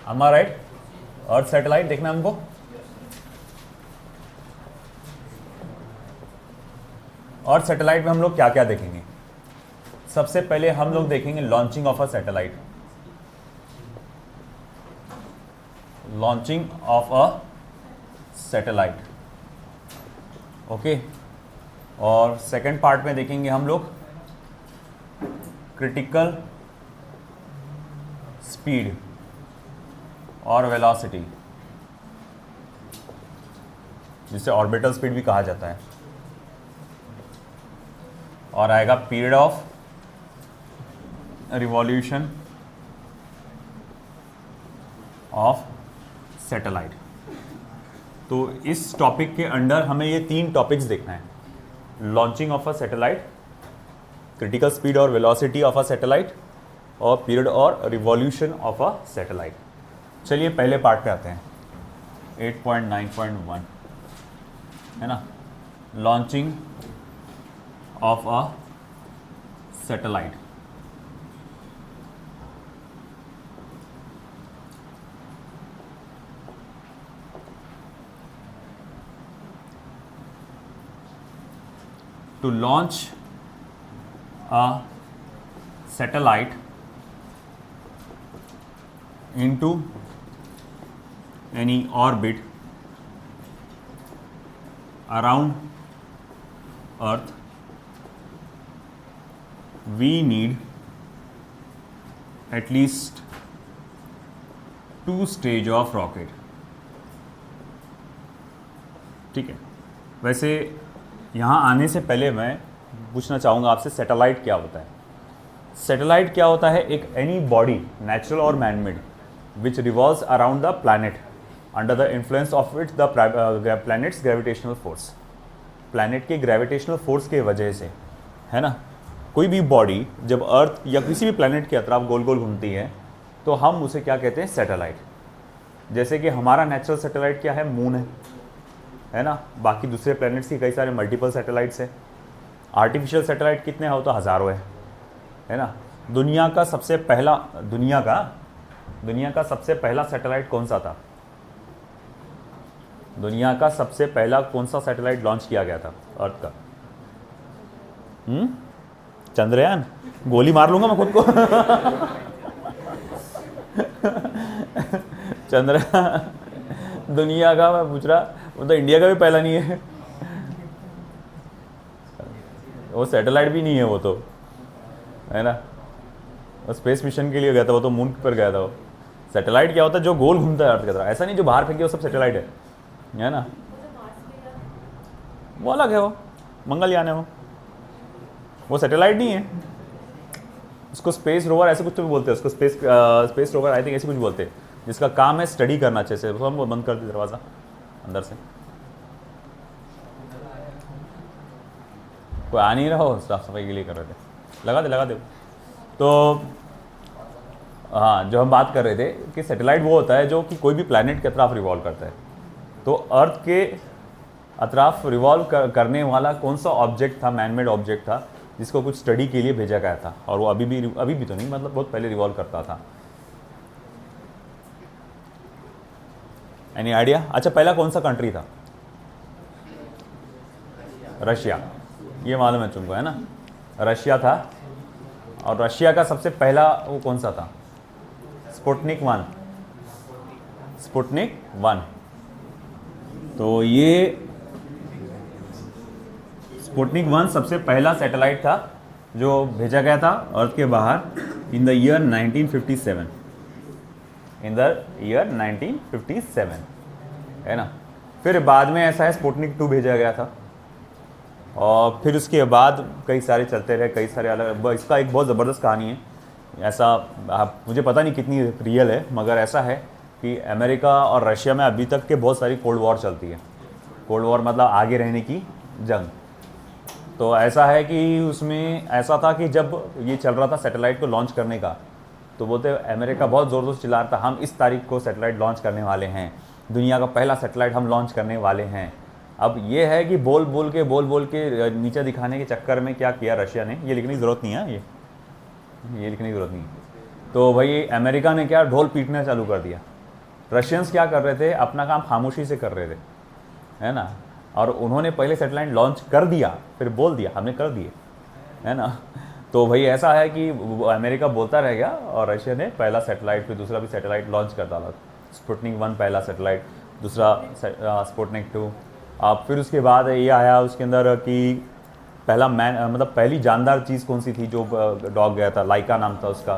am I right? Earth satellite देखना हमको। अर्थ satellite में हम लोग क्या क्या देखेंगे? सबसे पहले हम लोग देखेंगे launching of a satellite, launching of a satellite, okay. और सेकंड पार्ट में देखेंगे हम लोग क्रिटिकल स्पीड और वेलोसिटी, जिसे ऑर्बिटल स्पीड भी कहा जाता है। और आएगा period of revolution of satellite. तो इस टॉपिक के अंडर हमें ये 3 टॉपिक्स देखना है, launching of a satellite, critical speed और वेलोसिटी ऑफ अ सैटेलाइट, और पीरियड और रिवॉल्यूशन ऑफ अ सैटेलाइट। चलिए पहले पार्ट पे आते हैं, 8.9.1 है ना, launching of a satellite. To launch a satellite into any orbit around Earth, we need at least 2 stage of rocket। ठीक है, वैसे यहाँ आने से पहले मैं पूछना चाहूँगा आपसे, सैटेलाइट क्या होता है? सैटेलाइट क्या होता है? एक एनी बॉडी, नेचुरल और manmade, which revolves around the planet under the influence of which the planets gravitational force. Planet के ग्रेविटेशनल फोर्स के वजह से, है ना, कोई भी बॉडी जब अर्थ या किसी भी प्लैनेट के अतराफ गोल गोल घूमती है तो हम उसे क्या कहते हैं? सैटेलाइट। जैसे कि हमारा नेचुरल सैटेलाइट क्या है? मून है ना। बाकी दूसरे प्लैनेट्स की कई सारे मल्टीपल सैटेलाइट्स हैं। आर्टिफिशियल सैटेलाइट कितने हो तो हज़ारों है ना। दुनिया का सबसे पहला सैटेलाइट कौन सा था? दुनिया का सबसे पहला कौन सा सैटेलाइट लॉन्च किया गया था अर्थ का? चंद्रयान। गोली मार लूंगा मैं खुद को। चंद्रयान दुनिया का, मैं पूछ रहा, वो तो इंडिया का भी पहला नहीं है, वो सैटेलाइट भी नहीं है, वो तो है ना, वो स्पेस मिशन के लिए गया था, वो तो मून पर गया था। वो सैटेलाइट क्या होता है? जो गोल घूमता है अर्थ की तरह, ऐसा नहीं जो बाहर फेंके वो सब सैटेलाइट है ना। वो अलग है, वो मंगलयान है, वो सैटेलाइट नहीं है। उसको स्पेस रोवर ऐसे कुछ तो भी बोलते हैं उसको, स्पेस रोवर आई थिंक ऐसे कुछ बोलते हैं, जिसका काम है स्टडी करना अच्छे से। हम बंद कर दी दरवाज़ा अंदर से, कोई आ नहीं रहा हो, साफ सफाई के लिए कर रहे थे। लगा दे। तो हाँ, जो हम बात कर रहे थे कि सैटेलाइट वो होता है जो कि कोई भी प्लैनेट के अतराफ रिवॉल्व करता है। तो अर्थ के अतराफ रिवॉल्व करने वाला कौन सा ऑब्जेक्ट था? मैनमेड ऑब्जेक्ट था, जिसको कुछ स्टडी के लिए भेजा गया था, और वो अभी भी तो नहीं, मतलब बहुत पहले रिवॉल्व करता था। Any idea? अच्छा, पहला कौन सा कंट्री था? रशिया, ये मालूम है तुमको, है ना, रशिया था। और रशिया का सबसे पहला वो कौन सा था? स्पुतनिक 1। तो ये स्पुतनिक 1 सबसे पहला सैटेलाइट था जो भेजा गया था अर्थ के बाहर इन द ईयर 1957, है ना। फिर बाद में ऐसा है, स्पुतनिक 2 भेजा गया था, और फिर उसके बाद कई सारे चलते रहे, कई सारे अलग। इसका एक बहुत ज़बरदस्त कहानी है, ऐसा मुझे पता नहीं कितनी रियल है, मगर ऐसा है कि अमेरिका और रशिया में अभी तक के बहुत सारी कोल्ड वॉर चलती है। कोल्ड वॉर मतलब आगे रहने की जंग। तो ऐसा है कि उसमें ऐसा था कि जब ये चल रहा था सैटेलाइट को लॉन्च करने का, तो बोलते अमेरिका बहुत ज़ोर से चिल्ला रहा था, हम इस तारीख को सैटेलाइट लॉन्च करने वाले हैं, दुनिया का पहला सैटेलाइट हम लॉन्च करने वाले हैं। अब ये है कि बोल बोल के नीचे दिखाने के चक्कर में क्या किया रशिया ने, ये लिखने की ज़रूरत नहीं है, ये लिखने की ज़रूरत नहीं है। तो भाई अमेरिका ने क्या, ढोल पीटना चालू कर दिया रशियंस क्या कर रहे थे, अपना काम खामोशी से कर रहे थे, है ना। और उन्होंने पहले सैटेलाइट लॉन्च कर दिया, फिर बोल दिया हमने कर दिए, है ना। तो भाई ऐसा है कि अमेरिका बोलता रह गया और रशिया ने पहला सैटेलाइट फिर दूसरा भी सैटेलाइट लॉन्च कर डाला। स्पुतनिक 1 पहला सैटेलाइट, दूसरा स्पुतनिक 2। अब फिर उसके बाद ये आया उसके अंदर कि पहला मतलब पहली जानदार चीज़ कौन सी थी, जो डॉग गया था, लाइका नाम था उसका,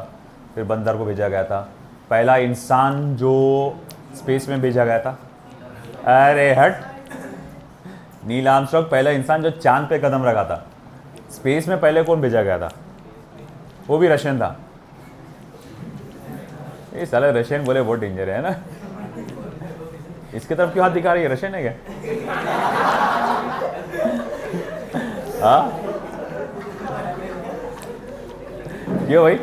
फिर बंदर को भेजा गया था। पहला इंसान जो स्पेस में भेजा गया था, अरे हट, नील आर्मस्ट्रांग पहला इंसान जो चांद पे कदम रखा था। स्पेस में पहले कौन भेजा गया था, वो भी रशियन था। ये साले रशियन बोले बहुत डेंजर है ना। इसके तरफ क्यों हाथ दिखा रही है, रशियन है क्या? हाँ क्यों भाई?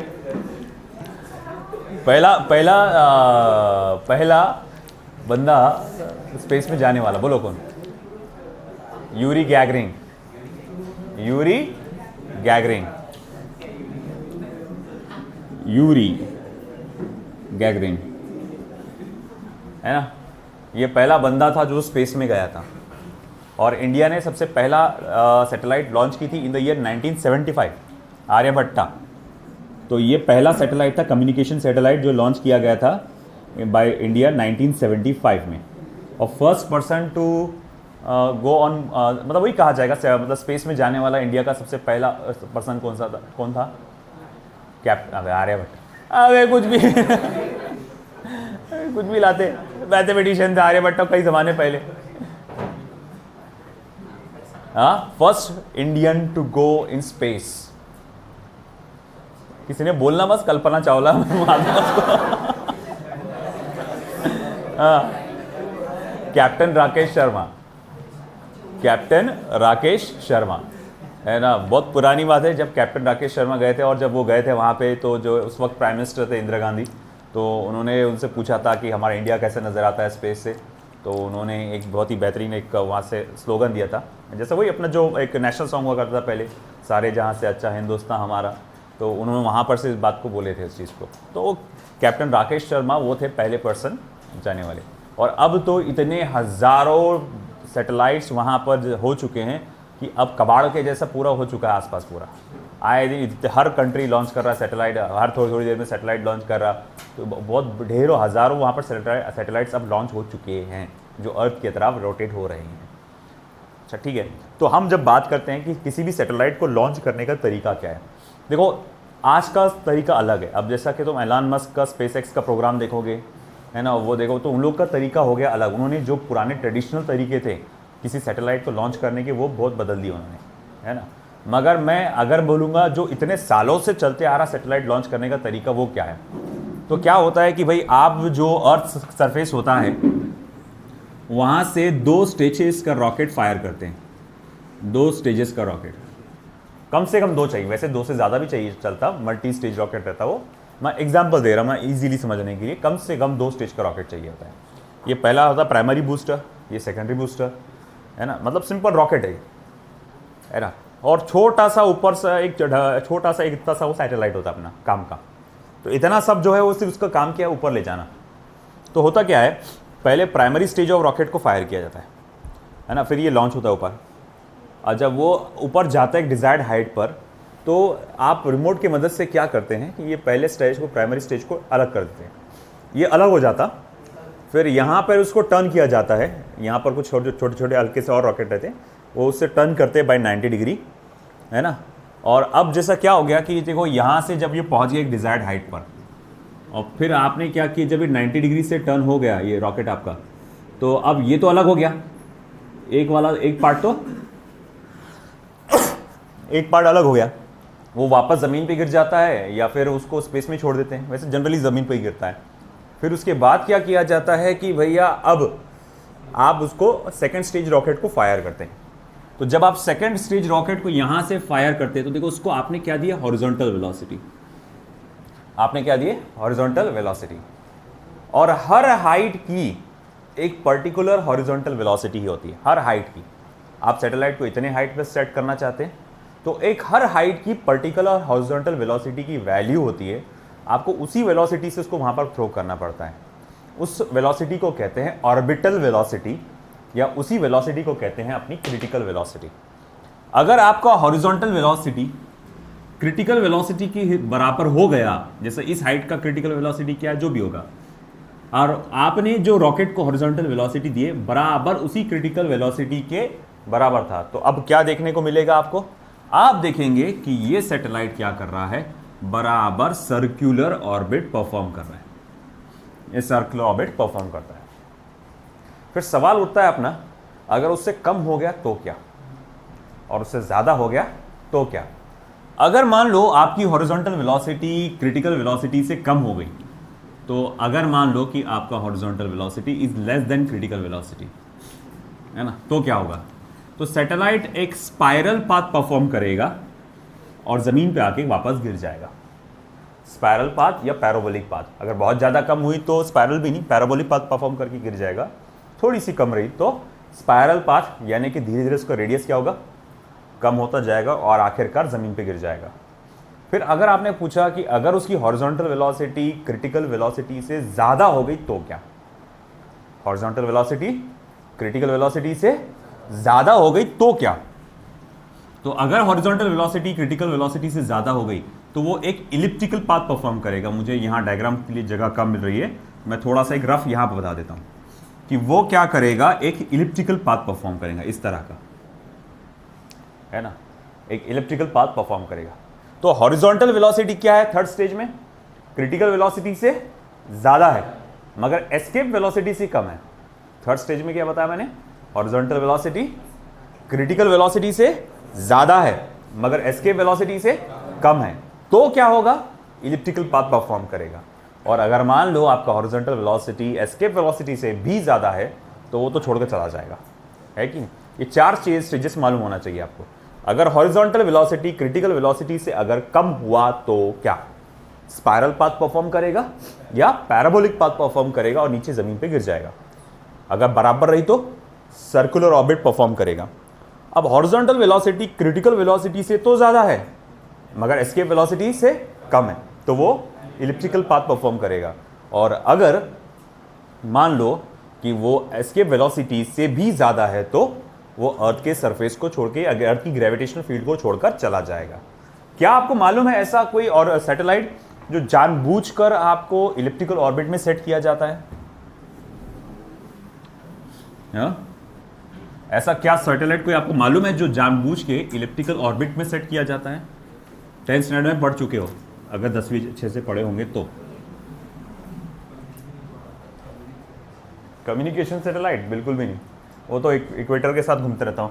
पहला बंदा स्पेस में जाने वाला, बोलो कौन? Yuri Gagarin. Yuri Gagarin, Yuri Gagarin, है ना। ये पहला बंदा था जो स्पेस में गया था। और इंडिया ने सबसे पहला सैटेलाइट लॉन्च की थी इन द ईयर 1975, आर्यभट्टा। तो ये पहला सैटेलाइट था, कम्युनिकेशन सैटेलाइट, जो लॉन्च किया गया था बाय इंडिया 1975 में। और first person to go on, मतलब वही कहा जाएगा, मतलब स्पेस में जाने वाला इंडिया का सबसे पहला पर्सन कौन था? कैप्टन आर्यभट्टा। अबे कुछ भी कुछ भी लाते, मैथमेटिशियन था आर्यभट्टा कई ज़माने पहले। हाँ, first Indian to go in space. किसी ने बोलना बस कल्पना चावला कैप्टन राकेश शर्मा, कैप्टन राकेश शर्मा, है ना। बहुत पुरानी बात है जब कैप्टन राकेश शर्मा गए थे। और जब वो गए थे वहाँ पे, तो जो उस वक्त प्राइम मिनिस्टर थे इंदिरा गांधी, तो उन्होंने उनसे पूछा था कि हमारा इंडिया कैसे नज़र आता है स्पेस से। तो उन्होंने एक बहुत ही बेहतरीन एक वहाँ से स्लोगन दिया था, जैसे वही अपना जो एक नेशनल सॉन्ग हुआ करता था पहले, सारे जहाँ से अच्छा हिंदुस्तान हमारा। तो उन्होंने वहाँ पर से इस बात को बोले थे, इस चीज़ को। तो कैप्टन राकेश शर्मा वो थे पहले पर्सन जाने वाले। और अब तो इतने हज़ारों सैटेलाइट्स वहाँ पर हो चुके हैं कि अब कबाड़ के जैसा पूरा हो चुका है आसपास पूरा। आए दिन हर कंट्री लॉन्च कर रहा है सैटेलाइट, हर थोड़ी देर में सैटेलाइट लॉन्च कर रहा। तो बहुत ढेरों हज़ारों वहाँ पर सैटेलाइट्स अब लॉन्च हो चुके हैं, जो अर्थ की तरफ रोटेट हो रहे हैं। अच्छा ठीक है, तो हम जब बात करते हैं कि किसी भी सैटेलाइट को लॉन्च करने का तरीका क्या है, देखो आज का तरीका अलग है। अब जैसा कि तुम एलन मस्क का स्पेसएक्स का प्रोग्राम देखोगे, है ना, वो देखो तो उन लोग का तरीका हो गया अलग। उन्होंने जो पुराने ट्रेडिशनल तरीके थे किसी सैटेलाइट को लॉन्च करने के, वो बहुत बदल दिए उन्होंने, है ना। मगर मैं अगर बोलूँगा जो इतने सालों से चलते आ रहा सैटेलाइट लॉन्च करने का तरीका, वो क्या है, तो क्या होता है कि भाई आप जो अर्थ सरफेस होता है वहाँ से 2 स्टेजेस का रॉकेट फायर करते हैं। 2 स्टेजेस का रॉकेट, कम से कम 2 चाहिए, वैसे 2 से ज़्यादा भी चाहिए चलता, मल्टी स्टेज रॉकेट रहता वो। मैं एग्जांपल दे रहा हूँ मैं इजीली समझने के लिए, कम से कम 2 स्टेज का रॉकेट चाहिए होता है। ये पहला होता है प्राइमरी बूस्टर, ये सेकेंडरी बूस्टर, है ना। मतलब सिंपल रॉकेट है ना। और छोटा सा ऊपर से एक छोटा सा एक इतना सा वो सैटेलाइट होता है अपना काम का। तो इतना सब जो है वो सिर्फ उसका काम क्या है, ऊपर ले जाना। तो होता क्या है, पहले प्राइमरी स्टेज ऑफ रॉकेट को फायर किया जाता है ना, फिर ये लॉन्च होता है ऊपर। और जब वो ऊपर जाता है एक डिज़ायर्ड हाइट पर, तो आप रिमोट की मदद से क्या करते हैं कि ये पहले स्टेज को, प्राइमरी स्टेज को अलग कर देते हैं। ये अलग हो जाता, फिर यहाँ पर उसको टर्न किया जाता है। यहाँ पर कुछ छोटे छोटे हल्के से और रॉकेट रहते हैं, वो उससे टर्न करते हैं बाय 90 डिग्री, है ना। और अब जैसा क्या हो गया कि देखो यहाँ से जब ये पहुँच गया एक डिज़ायर्ड हाइट पर, और फिर आपने क्या किया, जब ये 90 डिग्री से टर्न हो गया ये रॉकेट आपका, तो अब ये तो अलग हो गया, एक पार्ट अलग हो गया। वो वापस ज़मीन पे गिर जाता है या फिर उसको स्पेस में छोड़ देते हैं, वैसे जनरली ज़मीन पे ही गिरता है। फिर उसके बाद क्या किया जाता है कि भैया अब आप उसको सेकंड स्टेज रॉकेट को फायर करते हैं। तो जब आप सेकंड स्टेज रॉकेट को यहाँ से फायर करते हैं, तो देखो उसको आपने क्या दिया, हॉरिजॉन्टल वेलोसिटी। आपने क्या दिए, हॉरिजॉन्टल वेलोसिटी। और हर हाइट की एक पर्टिकुलर हॉरिजॉन्टल वेलोसिटी ही होती है, हर हाइट की। आप सैटेलाइट को इतने हाइट पे सेट करना चाहते हैं, तो एक हर हाइट की पर्टिकुलर हॉरिजॉन्टल वेलोसिटी की वैल्यू होती है। आपको उसी वेलोसिटी से उसको वहाँ पर थ्रो करना पड़ता है। उस वेलोसिटी को कहते हैं ऑर्बिटल वेलोसिटी, या उसी वेलोसिटी को कहते हैं अपनी क्रिटिकल वेलोसिटी। अगर आपका हॉरिजॉन्टल वेलोसिटी क्रिटिकल वेलोसिटी के बराबर हो गया, जैसे इस हाइट का क्रिटिकल वेलोसिटी क्या है, जो भी होगा, और आपने जो रॉकेट को हॉरिजॉन्टल वेलोसिटी दिए बराबर उसी क्रिटिकल वेलोसिटी के बराबर था, तो अब क्या देखने को मिलेगा आपको? आप देखेंगे कि ये सैटेलाइट क्या कर रहा है, बराबर सर्कुलर ऑर्बिट परफॉर्म कर रहा है, ये सर्कुलर ऑर्बिट परफॉर्म करता है। फिर सवाल उठता है अपना, अगर उससे कम हो गया तो क्या, और उससे ज्यादा हो गया तो क्या? अगर मान लो आपकी हॉरिजॉन्टल वेलोसिटी क्रिटिकल वेलोसिटी से कम हो गई, तो अगर मान लो कि आपका horizontal velocity is less than critical velocity, है ना, तो क्या होगा? तो सैटेलाइट एक स्पाइरल पाथ परफॉर्म करेगा और जमीन पे आके वापस गिर जाएगा। स्पाइरल पाथ या पैराबोलिक पाथ। अगर बहुत ज़्यादा कम हुई तो स्पाइरल भी नहीं, पैराबोलिक पाथ परफॉर्म करके गिर जाएगा। थोड़ी सी कम रही तो स्पाइरल पाथ, यानी कि धीरे धीरे उसका रेडियस क्या होगा, कम होता जाएगा और आखिरकार ज़मीन पे गिर जाएगा। फिर अगर आपने पूछा कि अगर उसकी हॉरिजॉन्टल वेलोसिटी क्रिटिकल वेलोसिटी से ज़्यादा हो गई तो क्या? हॉरिजॉन्टल वेलोसिटी क्रिटिकल वेलोसिटी से ज़्यादा हो गई तो क्या? तो अगर हॉरिजॉन्टल वेलोसिटी क्रिटिकल वेलोसिटी से ज़्यादा हो गई तो वो एक इलिप्टिकल पाथ परफॉर्म करेगा। मुझे यहाँ डायग्राम के लिए जगह कम मिल रही है, मैं थोड़ा सा एक रफ यहाँ पर बता देता हूँ कि वो क्या करेगा, एक इलिप्टिकल पाथ परफॉर्म करेगा, इस तरह का, है ना, एक इलिप्टिकल पाथ परफॉर्म करेगा। तो हॉरिजॉन्टल वेलोसिटी क्या है थर्ड स्टेज में? क्रिटिकल वेलोसिटी से ज़्यादा है मगर एस्केप वेलोसिटी से कम है। थर्ड स्टेज में क्या बताया मैंने? हॉरिजॉन्टल वेलोसिटी क्रिटिकल वेलोसिटी से ज़्यादा है मगर एस्केप वेलोसिटी से कम है, तो क्या होगा? इलिप्टिकल पाथ परफॉर्म करेगा। और अगर मान लो आपका हॉरिजॉन्टल वेलोसिटी एस्केप वेलोसिटी से भी ज़्यादा है तो वो तो छोड़कर चला जाएगा, है कि नहीं? ये चार स्टेजेस मालूम होना चाहिए आपको। अगर हॉरिजॉन्टल वेलोसिटी क्रिटिकल वेलोसिटी से अगर कम हुआ तो क्या? स्पाइरल पाथ परफॉर्म करेगा या पैराबोलिक पाथ परफॉर्म करेगा और नीचे ज़मीन पे गिर जाएगा। अगर बराबर रही तो सर्कुलर ऑर्बिट परफॉर्म करेगा। अब हॉरिजॉन्टल वेलोसिटी क्रिटिकल वेलोसिटी से तो ज़्यादा है मगर एस्केप वेलोसिटी से कम है, तो वो इलिप्टिकल पाथ परफॉर्म करेगा। और अगर मान लो कि वो एस्केप वेलोसिटी से भी ज़्यादा है तो वो अर्थ के सरफेस को छोड़ के, अर्थ की ग्रेविटेशनल फील्ड को छोड़कर चला जाएगा। क्या आपको मालूम है ऐसा कोई और सैटेलाइट जो जानबूझकर आपको इलिप्टिकल ऑर्बिट में सेट किया जाता है? ऐसा क्या सैटेलाइट कोई आपको मालूम है जो जानबूझ के इलिप्टिकल ऑर्बिट में सेट किया जाता है? 10th स्टैंडर्ड में पढ़ चुके हो, अगर 10वीं अच्छे से पढ़े होंगे तो। कम्युनिकेशन सैटेलाइट बिल्कुल भी नहीं, वो तो इक्वेटर के साथ घूमते रहता हूं।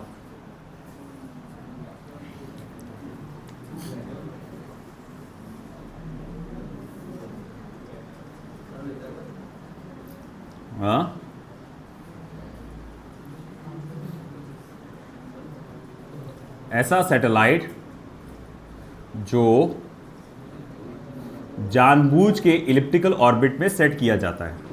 हाँ, ऐसा सैटेलाइट जो जानबूझ के इलिप्टिकल ऑर्बिट में सेट किया जाता है।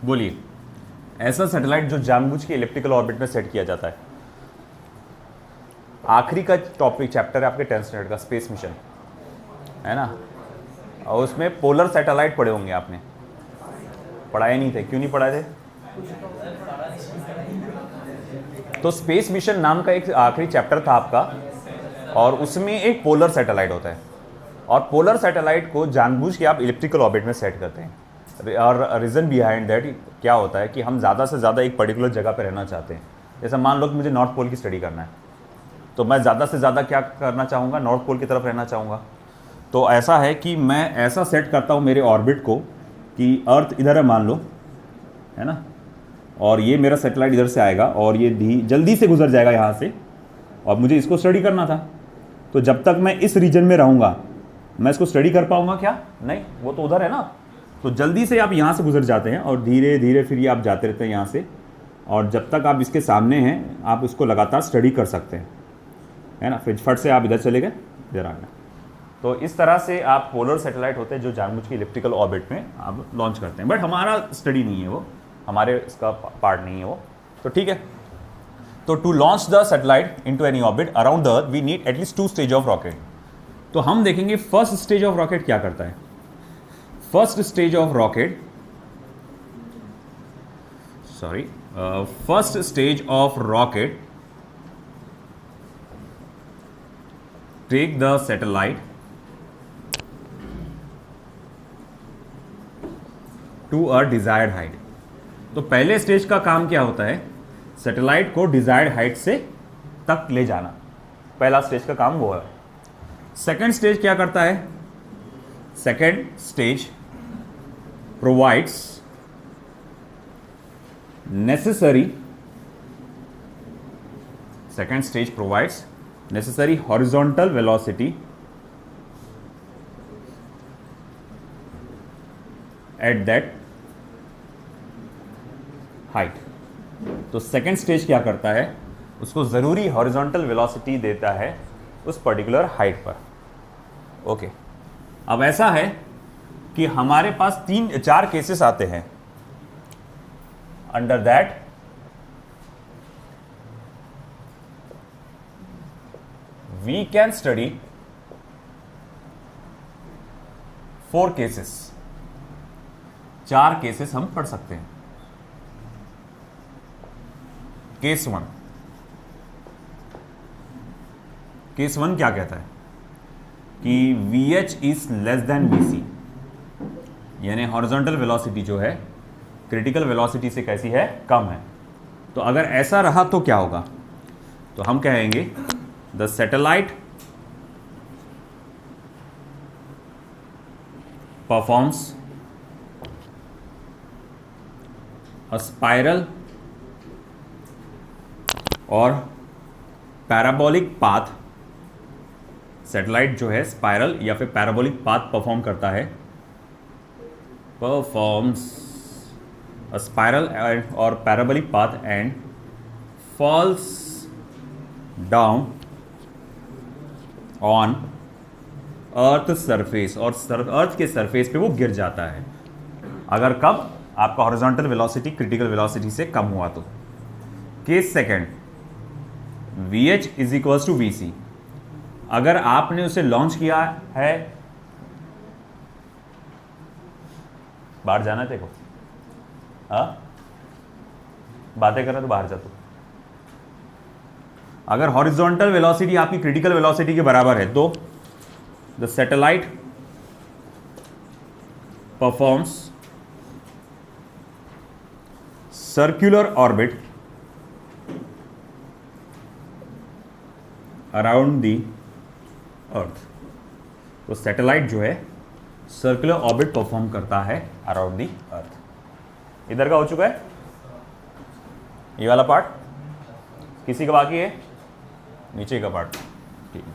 बोलिए, ऐसा सैटेलाइट जो जानबूझ के इलिप्टिकल ऑर्बिट में सेट किया जाता है। आखिरी का टॉपिक चैप्टर है आपके 10th स्टैंडर्ड का, स्पेस मिशन, है ना, और उसमें पोलर सैटेलाइट पढ़े होंगे आपने। पढ़ाए नहीं थे? क्यों नहीं पढ़ाए थे? तो स्पेस मिशन नाम का एक आखिरी चैप्टर था आपका और उसमें एक पोलर सैटेलाइट होता है और पोलर सैटेलाइट को जानबूझ के आप इलिप्टिकल ऑर्बिट में सेट करते हैं। और रीज़न बिहाइंड दैट क्या होता है कि हम ज़्यादा से ज़्यादा एक पर्टिकुलर जगह पे रहना चाहते हैं। जैसे मान लो कि मुझे नॉर्थ पोल की स्टडी करना है तो मैं ज़्यादा से ज़्यादा क्या करना चाहूँगा? नॉर्थ पोल की तरफ रहना चाहूँगा। तो ऐसा है कि मैं ऐसा सेट करता हूँ मेरे ऑर्बिट को कि अर्थ इधर है मान लो, है ना, और ये मेरा सैटेलाइट इधर से आएगा और ये जल्दी से गुजर जाएगा यहाँ से, और मुझे इसको स्टडी करना था। तो जब तक मैं इस रीजन में रहूँगा मैं इसको स्टडी कर पाऊँगा क्या? नहीं, वो तो उधर है ना। तो जल्दी से आप यहाँ से गुजर जाते हैं और धीरे धीरे फिर ये आप जाते रहते हैं यहाँ से, और जब तक आप इसके सामने हैं आप इसको लगातार स्टडी कर सकते हैं, है ना। फिर फट से आप इधर चले गए, इधर आ गए। तो इस तरह से आप पोलर सैटेलाइट होते हैं जो जानबूझ के इलिप्टिकल ऑर्बिट में आप लॉन्च करते हैं, बट हमारा स्टडी नहीं है वो, हमारे इसका पार्ट नहीं है वो। तो ठीक है, तो to launch the satellite into any orbit around the earth we need at least 2 stage of rocket. तो हम देखेंगे फर्स्ट स्टेज ऑफ रॉकेट क्या करता है। First stage of rocket, sorry, first stage of rocket take the satellite to a desired height. तो पहले stage का काम क्या होता है? सैटेलाइट को डिजायर्ड हाइट से तक ले जाना, पहला स्टेज का काम वो है। सेकेंड स्टेज क्या करता है? Second stage provides necessary, second stage provides necessary horizontal velocity at that height. तो सेकेंड स्टेज क्या करता है? उसको जरूरी हॉरिजॉन्टल वेलोसिटी देता है उस पर्टिकुलर हाइट पर। ओके, अब ऐसा है कि हमारे पास 3-4 केसेस आते हैं। Under that we can study 4 cases, 4 cases हम पढ़ सकते हैं। केस 1, केस 1 क्या कहता है कि VH is less than VC, यानी हॉरिजॉन्टल वेलोसिटी जो है क्रिटिकल वेलोसिटी से कैसी है? कम है। तो अगर ऐसा रहा तो क्या होगा? तो हम कहेंगे the satellite performs a spiral और पैराबोलिक पाथ। सैटेलाइट जो है स्पाइरल या फिर पैराबोलिक पाथ परफॉर्म करता है, परफॉर्म्स अ स्पाइरल और parabolic path and falls down on earth surface, और अर्थ के सरफेस पे वो गिर जाता है। अगर कब? आपका हॉरिजॉन्टल वेलोसिटी क्रिटिकल वेलोसिटी से कम हुआ तो। Case second, VH is equals to VC। अगर आपने उसे लॉन्च किया है, बाहर जाना है देखो, हाँ बातें कर रहे तो बाहर जा। तो अगर हॉरिजॉन्टल वेलोसिटी आपकी क्रिटिकल वेलोसिटी के बराबर है तो the satellite performs circular orbit around the earth. तो सैटेलाइट जो है सर्कुलर ऑर्बिट परफॉर्म करता है अराउंड दी अर्थ। इधर का हो चुका है ये वाला पार्ट, किसी का बाकी है? नीचे का पार्ट, ठीक है।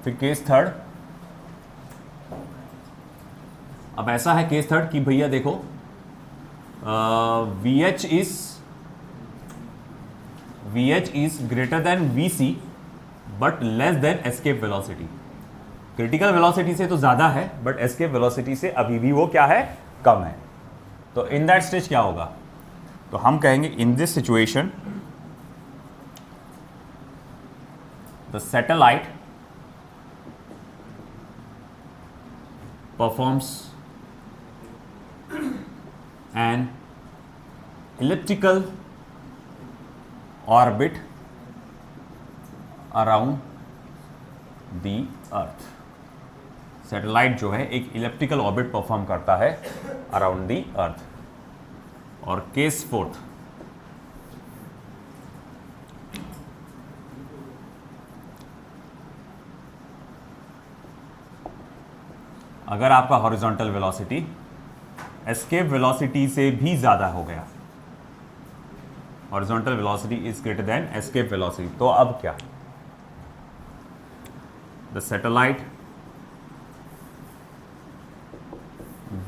फिर केस थर्ड। अब ऐसा है केस थर्ड कि भैया देखो VH is greater than VC but less than escape velocity. Critical velocity से तो ज्यादा है बट एस्केप वेलोसिटी से अभी भी वो क्या है? कम है। तो इन दैट स्टेज क्या होगा? तो हम कहेंगे in this situation the satellite performs an elliptical orbit around the earth। Satellite जो है एक इलिप्टिकल ऑर्बिट परफॉर्म करता है अराउंड दी अर्थ। और केस फोर्थ, अगर आपका हॉरिजॉन्टल वेलोसिटी एस्केप वेलोसिटी से भी ज़्यादा हो गया, horizontal velocity is greater than escape velocity, तो अब क्या? The satellite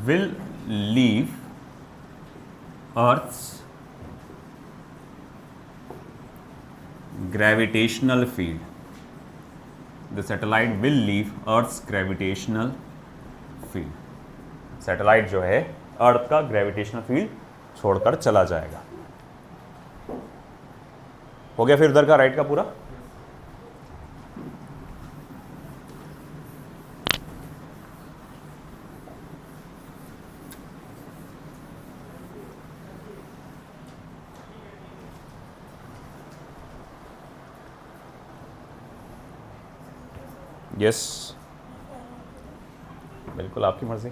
will leave Earth's gravitational field. The satellite will leave Earth's gravitational field. Satellite जो है अर्थ का ग्रेविटेशनल फील्ड छोड़कर चला जाएगा। हो गया फिर उधर का राइट का पूरा। यस, बिल्कुल आपकी मर्जी।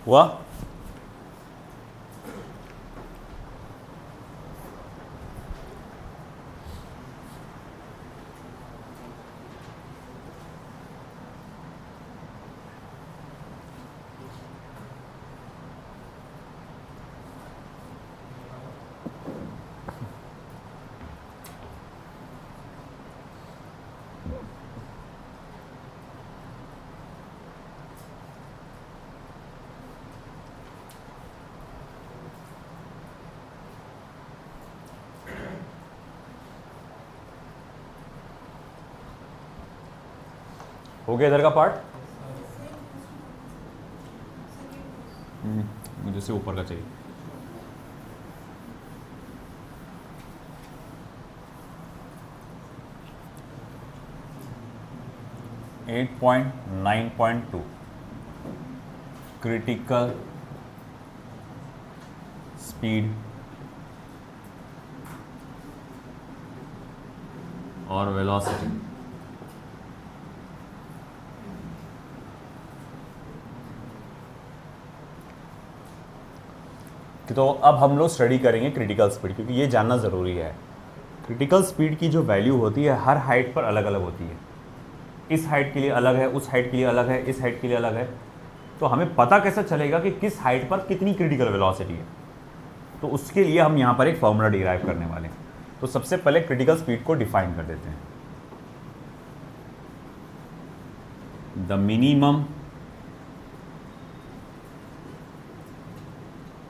हुआ? हो गया इधर का पार्ट? मुझे से ऊपर का चाहिए। एट 8.9.2 क्रिटिकल स्पीड और वेलोसिटी। तो अब हम लोग स्टडी करेंगे क्रिटिकल स्पीड, क्योंकि ये जानना ज़रूरी है। क्रिटिकल स्पीड की जो वैल्यू होती है हर हाइट पर अलग अलग होती है। इस हाइट के लिए अलग है, उस हाइट के लिए अलग है, इस हाइट के लिए अलग है। तो हमें पता कैसे चलेगा कि किस हाइट पर कितनी क्रिटिकल वेलोसिटी है? तो उसके लिए हम यहाँ पर एक फॉर्मूला डिराइव करने वाले हैं। तो सबसे पहले क्रिटिकल स्पीड को डिफाइन कर देते हैं। The minimum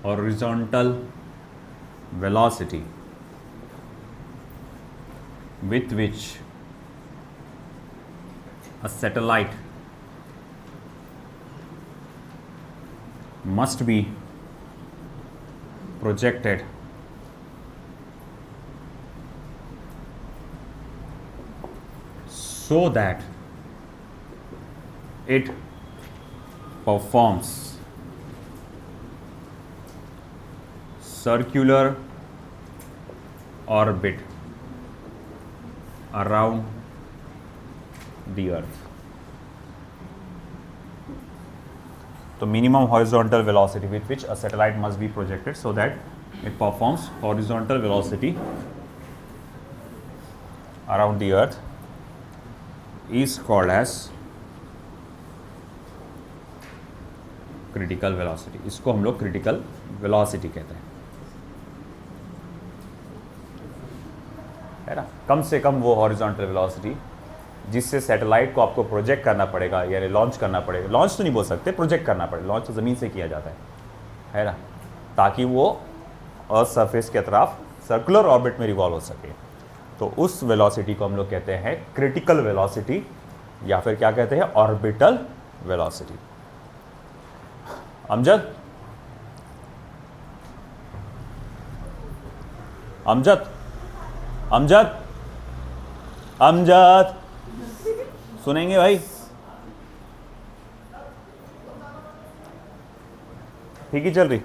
horizontal velocity with which a satellite must be projected so that it performs circular orbit around the earth. तो minimum horizontal velocity with which a satellite must be projected so that it performs horizontal velocity around the earth is called as critical velocity. इसको हम लोग critical velocity कहते हैं, है ना। कम से कम वो हॉरिजॉन्टल वेलोसिटी जिससे सैटेलाइट को आपको प्रोजेक्ट करना पड़ेगा, यानी लॉन्च करना पड़ेगा। लॉन्च तो नहीं बोल सकते, प्रोजेक्ट करना पड़ेगा। लॉन्च तो ज़मीन से किया जाता है ना, ताकि वो अर्थ सरफेस के तरफ सर्कुलर ऑर्बिट में रिवॉल्व हो सके। तो उस वेलोसिटी को हम लोग कहते हैं क्रिटिकल वेलोसिटी, या फिर क्या कहते हैं, ऑर्बिटल वेलोसिटी। अमजद, अमजद, अमजद, सुनेंगे भाई? ठीक ही चल रही?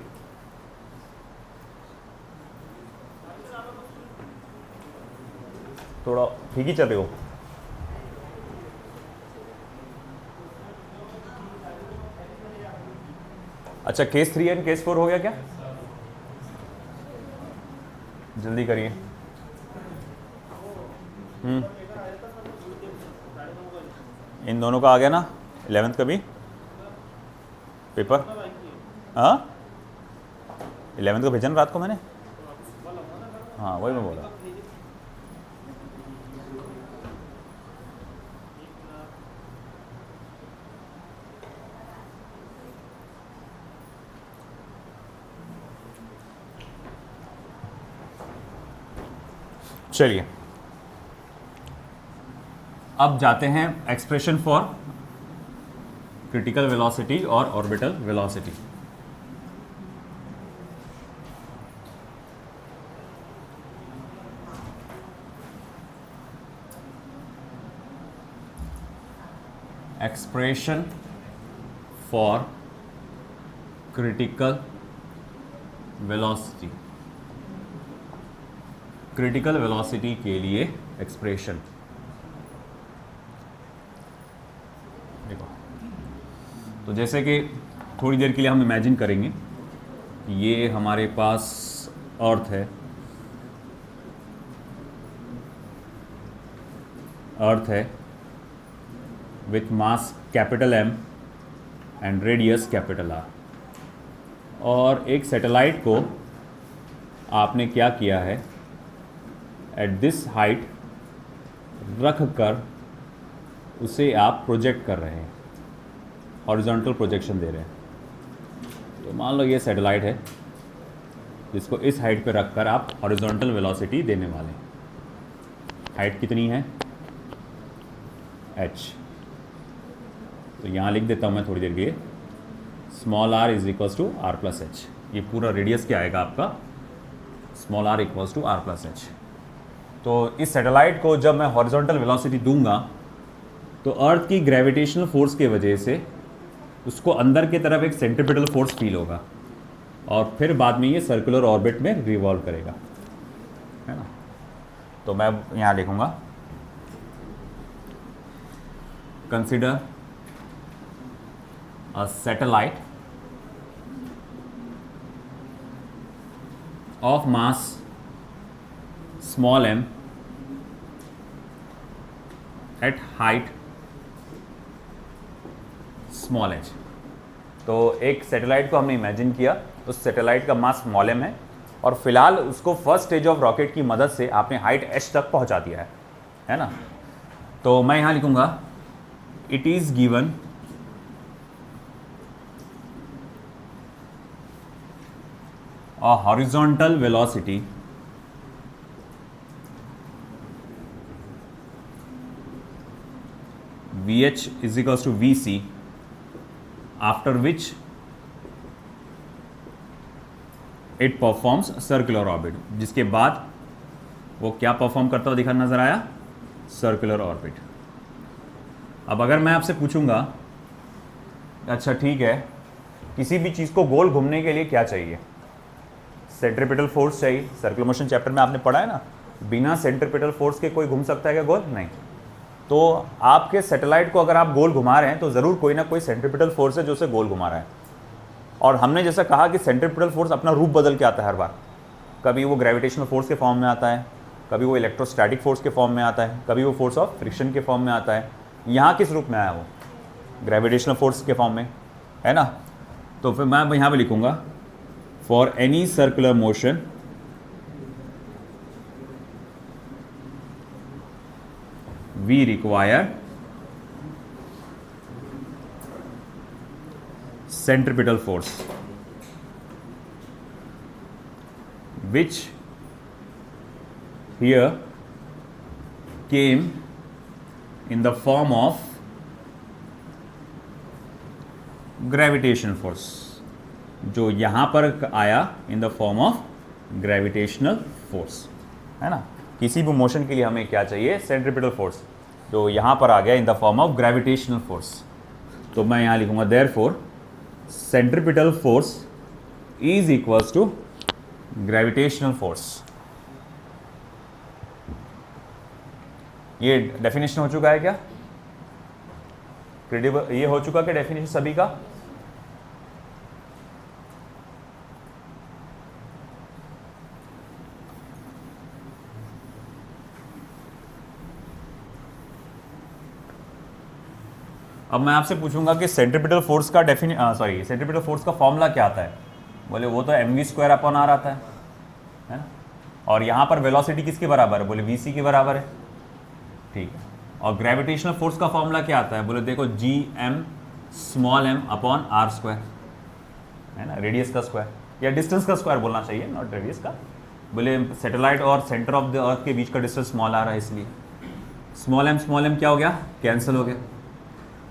थोड़ा ठीक ही चल रही हो? अच्छा, केस 3 एंड केस 4 हो गया क्या? जल्दी करिए। इन दोनों का आ गया ना 11th का भी पेपर? हाँ, 11th का भेजा ना रात को मैंने। हाँ वही मैं बोला। चलिए अब जाते हैं एक्सप्रेशन फॉर क्रिटिकल वेलोसिटी और orbital velocity. Expression for critical velocity, critical velocity के लिए एक्सप्रेशन देखो। तो जैसे कि थोड़ी देर के लिए हम इमेजिन करेंगे ये हमारे पास अर्थ है, अर्थ है with mass capital M and radius capital R, और एक सैटेलाइट को आपने क्या किया है, एट दिस हाइट रख कर उसे आप प्रोजेक्ट कर रहे हैं, हॉरिजॉन्टल प्रोजेक्शन दे रहे हैं। तो मान लो ये सैटेलाइट है जिसको इस हाइट पे रख कर आप हॉरिजॉन्टल वेलोसिटी देने वाले हैं। हाइट कितनी है? h। तो यहाँ लिख देता हूँ मैं थोड़ी देर के लिए, small r is equals to r plus h. ये पूरा रेडियस क्या आएगा आपका, small r equals to r plus H. तो इस सैटेलाइट को जब मैं हॉरिजॉन्टल वेलोसिटी दूंगा तो अर्थ की ग्रेविटेशनल फोर्स की वजह से उसको अंदर की तरफ एक सेंट्रीपिटल फोर्स फील होगा और फिर बाद में ये सर्कुलर ऑर्बिट में रिवॉल्व करेगा, है ना। तो मैं यहाँ लिखूंगा consider a satellite of mass small m at height small h। तो एक सैटेलाइट को हमने इमेजिन किया, उस सैटेलाइट का मास स्मॉल m है और फिलहाल उसको फर्स्ट स्टेज ऑफ रॉकेट की मदद से आपने हाइट h तक पहुंचा दिया है ना। तो मैं यहां लिखूंगा it is given a horizontal velocity Vh is equals to Vc, after which it performs circular orbit, जिसके बाद वो क्या परफॉर्म करता हुआ दिखा नजर आया, सर्कुलर ऑर्बिट। अब अगर मैं आपसे पूछूंगा अच्छा ठीक है, किसी भी चीज़ को गोल घूमने के लिए क्या चाहिए, सेंट्रीपिटल फोर्स चाहिए। सर्कुलर मोशन चैप्टर में आपने पढ़ा है ना, बिना सेंट्रीपिटल फोर्स के कोई घूम सकता है क्या गोल? नहीं। तो आपके सैटेलाइट को अगर आप गोल घुमा रहे हैं तो ज़रूर कोई ना कोई सेंट्रीपिटल फोर्स है जो उसे गोल घुमा रहा है। और हमने जैसा कहा कि सेंट्रीपिटल फोर्स अपना रूप बदल के आता है हर बार, कभी वो ग्रेविटेशनल फोर्स के फॉर्म में आता है, कभी वो इलेक्ट्रोस्टैटिक फोर्स के फॉर्म में आता है, कभी वो फोर्स ऑफ फ्रिक्शन के फॉर्म में आता है। यहाँ किस रूप में आया वो? ग्रेविटेशनल फोर्स के फॉर्म में, है ना। तो फिर मैं यहाँ पे लिखूँगा for any circular motion we require centripetal force which here came in the form of gravitation force, जो यहाँ पर आया in the form of gravitational force, है ना। किसी भी मोशन के लिए हमें क्या चाहिए, सेंट्रीपिटल फोर्स, जो यहाँ पर आ गया in the form of gravitational force. तो मैं यहाँ लिखूंगा therefore centripetal force is equals to gravitational force. ये डेफिनेशन हो चुका है क्या, क्रेडिबल ये हो चुका क्या डेफिनेशन सभी का? अब मैं आपसे पूछूंगा कि सेंट्रीपिटल फोर्स का सेंट्रीपिटल फोर्स का फॉर्मूला क्या आता है? बोले वो तो mv² अपॉन r आता है ना? और यहाँ पर वेलोसिटी किसके बराबर है? बोले vc के बराबर है, ठीक है। और ग्रेविटेशनल फोर्स का फॉर्मूला क्या आता है? बोले देखो gm small m upon r square, है ना, रेडियस का स्क्वायर या डिस्टेंस का स्क्वायर बोलना चाहिए, नॉट रेडियस का। बोले सैटेलाइट और सेंटर ऑफ द अर्थ के बीच का डिस्टेंस स्मॉल r है, इसलिए स्मॉल m क्या हो गया, कैंसिल हो गया।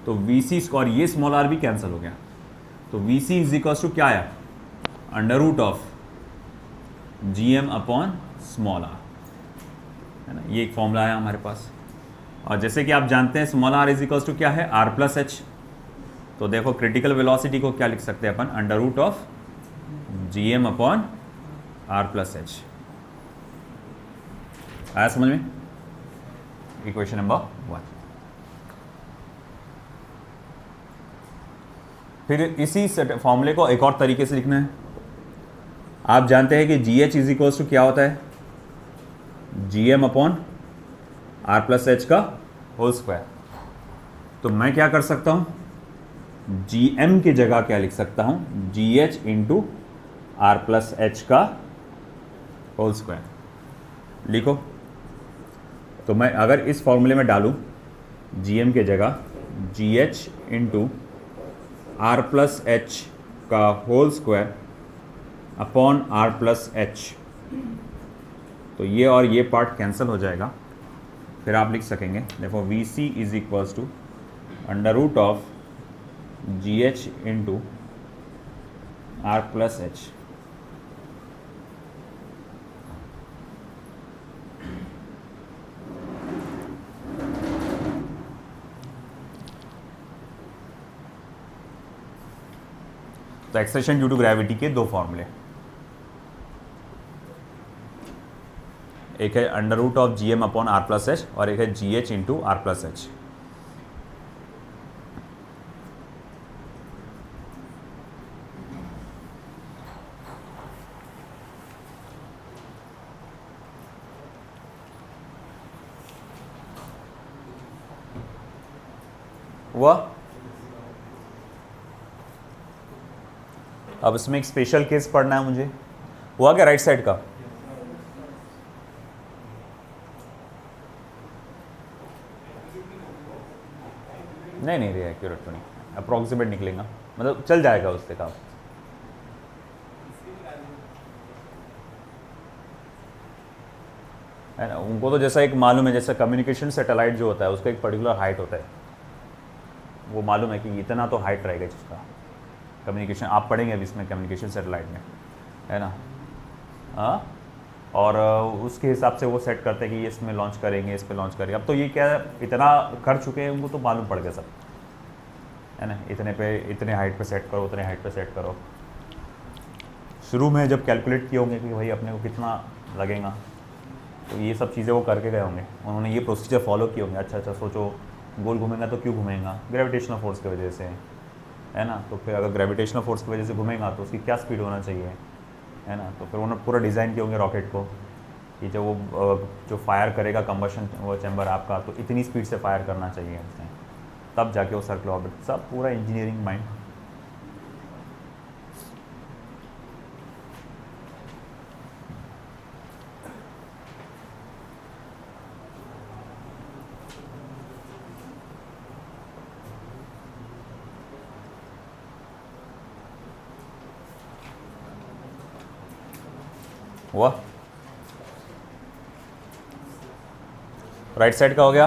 तो vc स्क्वायर, ये स्मॉल r भी कैंसिल हो गया। तो vc इज इक्वल्स टू क्या है, under root of gm upon small r, है ना, ये एक फॉर्मूला है हमारे पास। और जैसे कि आप जानते हैं small r is equals to क्या है, r प्लस एच। तो देखो क्रिटिकल वेलोसिटी को क्या लिख सकते हैं अपन, under root of gm upon r plus H. आया समझ में? Equation number 1। फिर इसी फॉर्मूले को एक और तरीके से लिखना है। आप जानते हैं कि g h is equals to क्या होता है, G M upon are plus H का होल स्क्वायर। तो मैं क्या कर सकता हूं, जी एम की जगह क्या लिख सकता हूं, g H into are plus H का होल स्क्वायर लिखो। तो मैं अगर इस फॉर्मूले में डालूं जी एम की जगह G H into are plus H का whole square upon are plus H, तो ये और ये पार्ट कैंसिल हो जाएगा। फिर आप लिख सकेंगे देखो v c is equals to under root of g H into are plus H. तो एक्सेलेरेशन ड्यू टू ग्रेविटी के दो फॉर्मूले, एक है under root of g M upon are plus h और एक है g H into are plus h. हुआ? अब इसमें एक स्पेशल केस पढ़ना है मुझे। हुआ क्या राइट साइड का? नहीं रे एक्यूरेट तो नहीं, अप्रॉक्सीमेट निकलेगा, मतलब चल जाएगा उससे काम। है ना, उनको तो जैसा एक मालूम है, जैसा कम्युनिकेशन सैटेलाइट जो होता है उसका एक पर्टिकुलर हाइट होता है, वो मालूम है कि इतना तो हाइट रहेगा जिसका कम्युनिकेशन। आप पढ़ेंगे अभी इसमें कम्युनिकेशन सैटेलाइट में, है ना। हाँ, और उसके हिसाब से वो सेट करते हैं कि ये इसमें लॉन्च करेंगे, इस पे लॉन्च करेंगे। अब तो ये क्या इतना कर चुके हैं, उनको तो मालूम पड़ गया सब, है ना, इतने पे इतने हाइट पे सेट करो, उतने हाइट पे सेट करो। शुरू में जब कैलकुलेट किए होंगे कि भाई अपने को कितना लगेगा, तो ये सब चीज़ें वो करके गए होंगे, उन्होंने ये प्रोसीजर फॉलो किए होंगे। अच्छा सोचो गोल घूमेगा तो क्यों घूमेगा, ग्रेविटेशनल फोर्स की वजह से, है ना। तो फिर अगर ग्रेविटेशनल फोर्स की वजह से घूमेगा तो उसकी क्या स्पीड होना चाहिए, है ना। तो फिर उन्होंने पूरा डिज़ाइन किए होंगे रॉकेट को कि जब वो जो फायर करेगा कंबशन वो चैम्बर आपका, तो इतनी स्पीड से फायर करना चाहिए उसने, तब जाके वो सर्कल ऑर्बिट, सब पूरा इंजीनियरिंग माइंड। हुआ? राइट साइड का हो गया।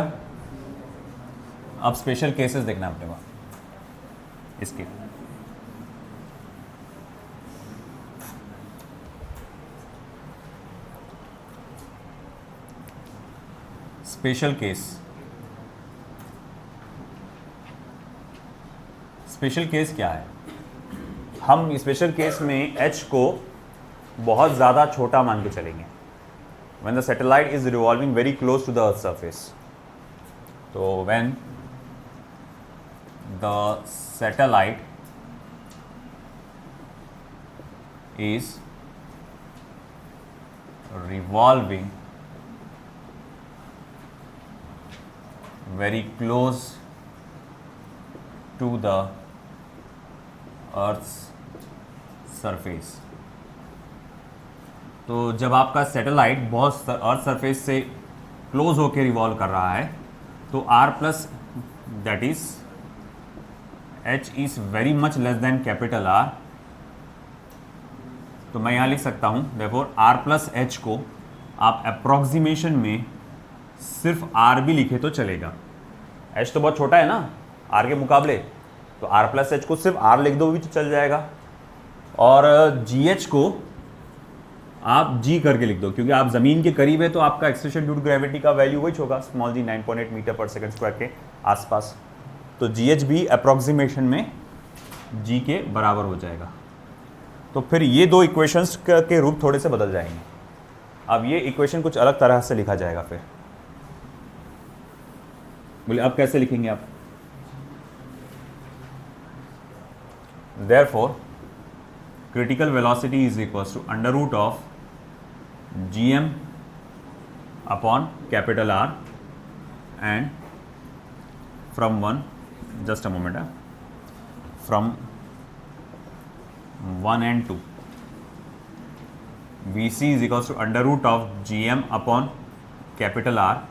अब स्पेशल केसेस देखना है अपने को इसके। स्पेशल केस, स्पेशल केस क्या है? हम स्पेशल केस में h को बहुत ज़्यादा छोटा मान के चलेंगे। when the satellite is revolving very close to the earth's surface, तो when the satellite is revolving very close to the earth's surface, तो जब आपका सैटेलाइट बहुत अर्थ सरफेस से क्लोज होकर रिवॉल्व कर रहा है तो r plus that is h is very much less than capital R, तो मैं यहाँ लिख सकता हूँ देयरफॉर r प्लस h को आप अप्रॉक्सीमेशन में सिर्फ r भी लिखे तो चलेगा। h तो बहुत छोटा है ना r के मुकाबले, तो r प्लस h को सिर्फ r लिख दो भी तो चल जाएगा, और gh को आप g करके लिख दो क्योंकि आप ज़मीन के करीब है तो आपका एक्सलेशन ड्यू टू ग्रेविटी का वैल्यू वही होगा स्मॉल g 9.8 मीटर पर सेकंड स्क्वायर के आसपास, तो gh भी अप्रॉक्सीमेशन में g के बराबर हो जाएगा। तो फिर ये दो इक्वेशंस के रूप थोड़े से बदल जाएंगे। अब ये इक्वेशन कुछ अलग तरह से लिखा जाएगा। फिर बोले अब कैसे लिखेंगे आप? Therefore critical velocity is equals to under root of gm upon capital R, and from just a moment, from 1 and 2 Vc is equals to under root of gm upon capital R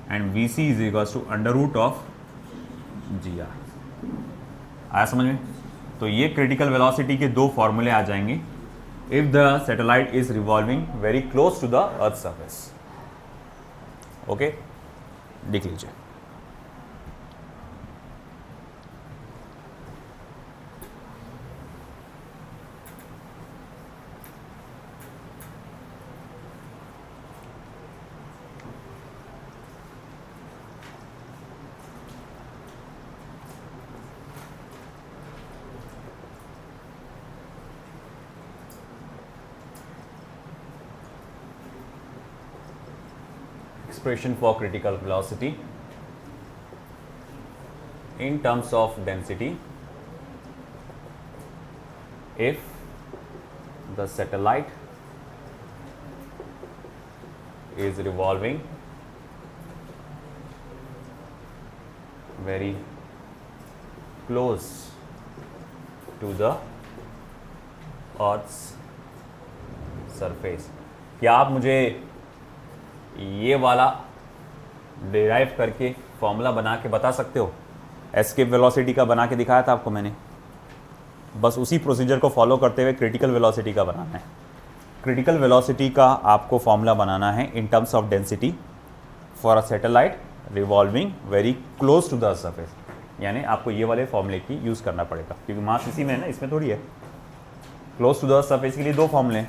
and Vc is equals to under root of gr। आया समझ में? तो ये critical velocity के दो फॉर्मूले आ जाएंगे if the satellite is revolving very close to the earth surface. Okay, लिख लीजिए। Expression for critical velocity in terms of density if the satellite is revolving very close to the Earth's surface। क्या आप मुझे ये वाला derive करके formula बना के बता सकते हो? एस्केप वेलोसिटी का बना के दिखाया था आपको मैंने, बस उसी प्रोसीजर को फॉलो करते हुए क्रिटिकल वेलोसिटी का बनाना है। क्रिटिकल वेलोसिटी का आपको फॉर्मूला बनाना है in terms of density for a satellite revolving very close to the surface, यानी आपको ये वाले फॉर्मूले की यूज़ करना पड़ेगा क्योंकि मास इसी में है ना, इसमें थोड़ी है। क्लोज टू द सरफेस के लिए दो फॉर्मूले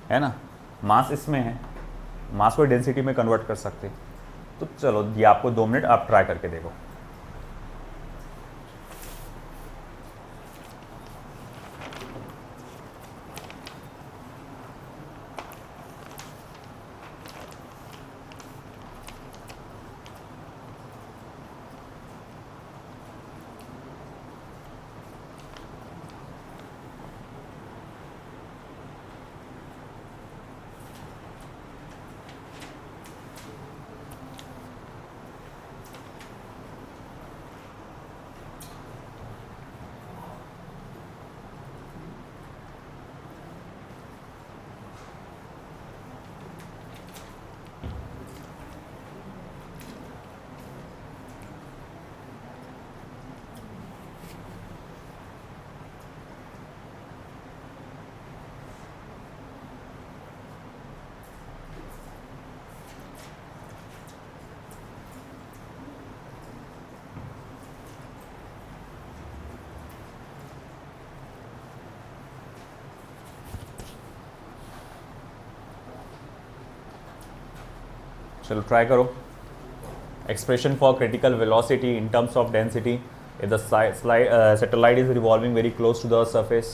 है ना, मास इसमें है, मास को डेंसिटी में कन्वर्ट कर सकते। तो चलो ये आपको 2 मिनट आप ट्राई करके देखो। चलो ट्राई करो. Expression for critical velocity in terms of density. If the satellite is revolving very close to the surface,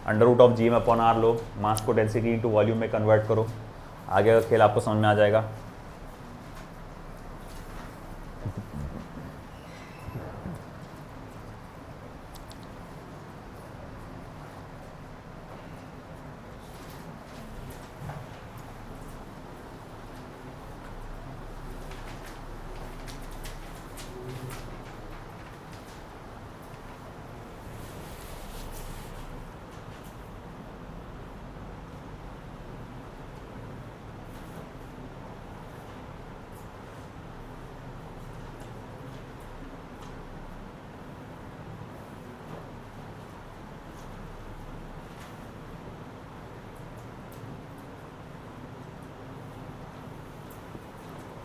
under root of GM upon R लो, मास को डेंसिटी इंटू वॉल्यूम में convert करो. आगे का खेल आपको समझ में आ जाएगा.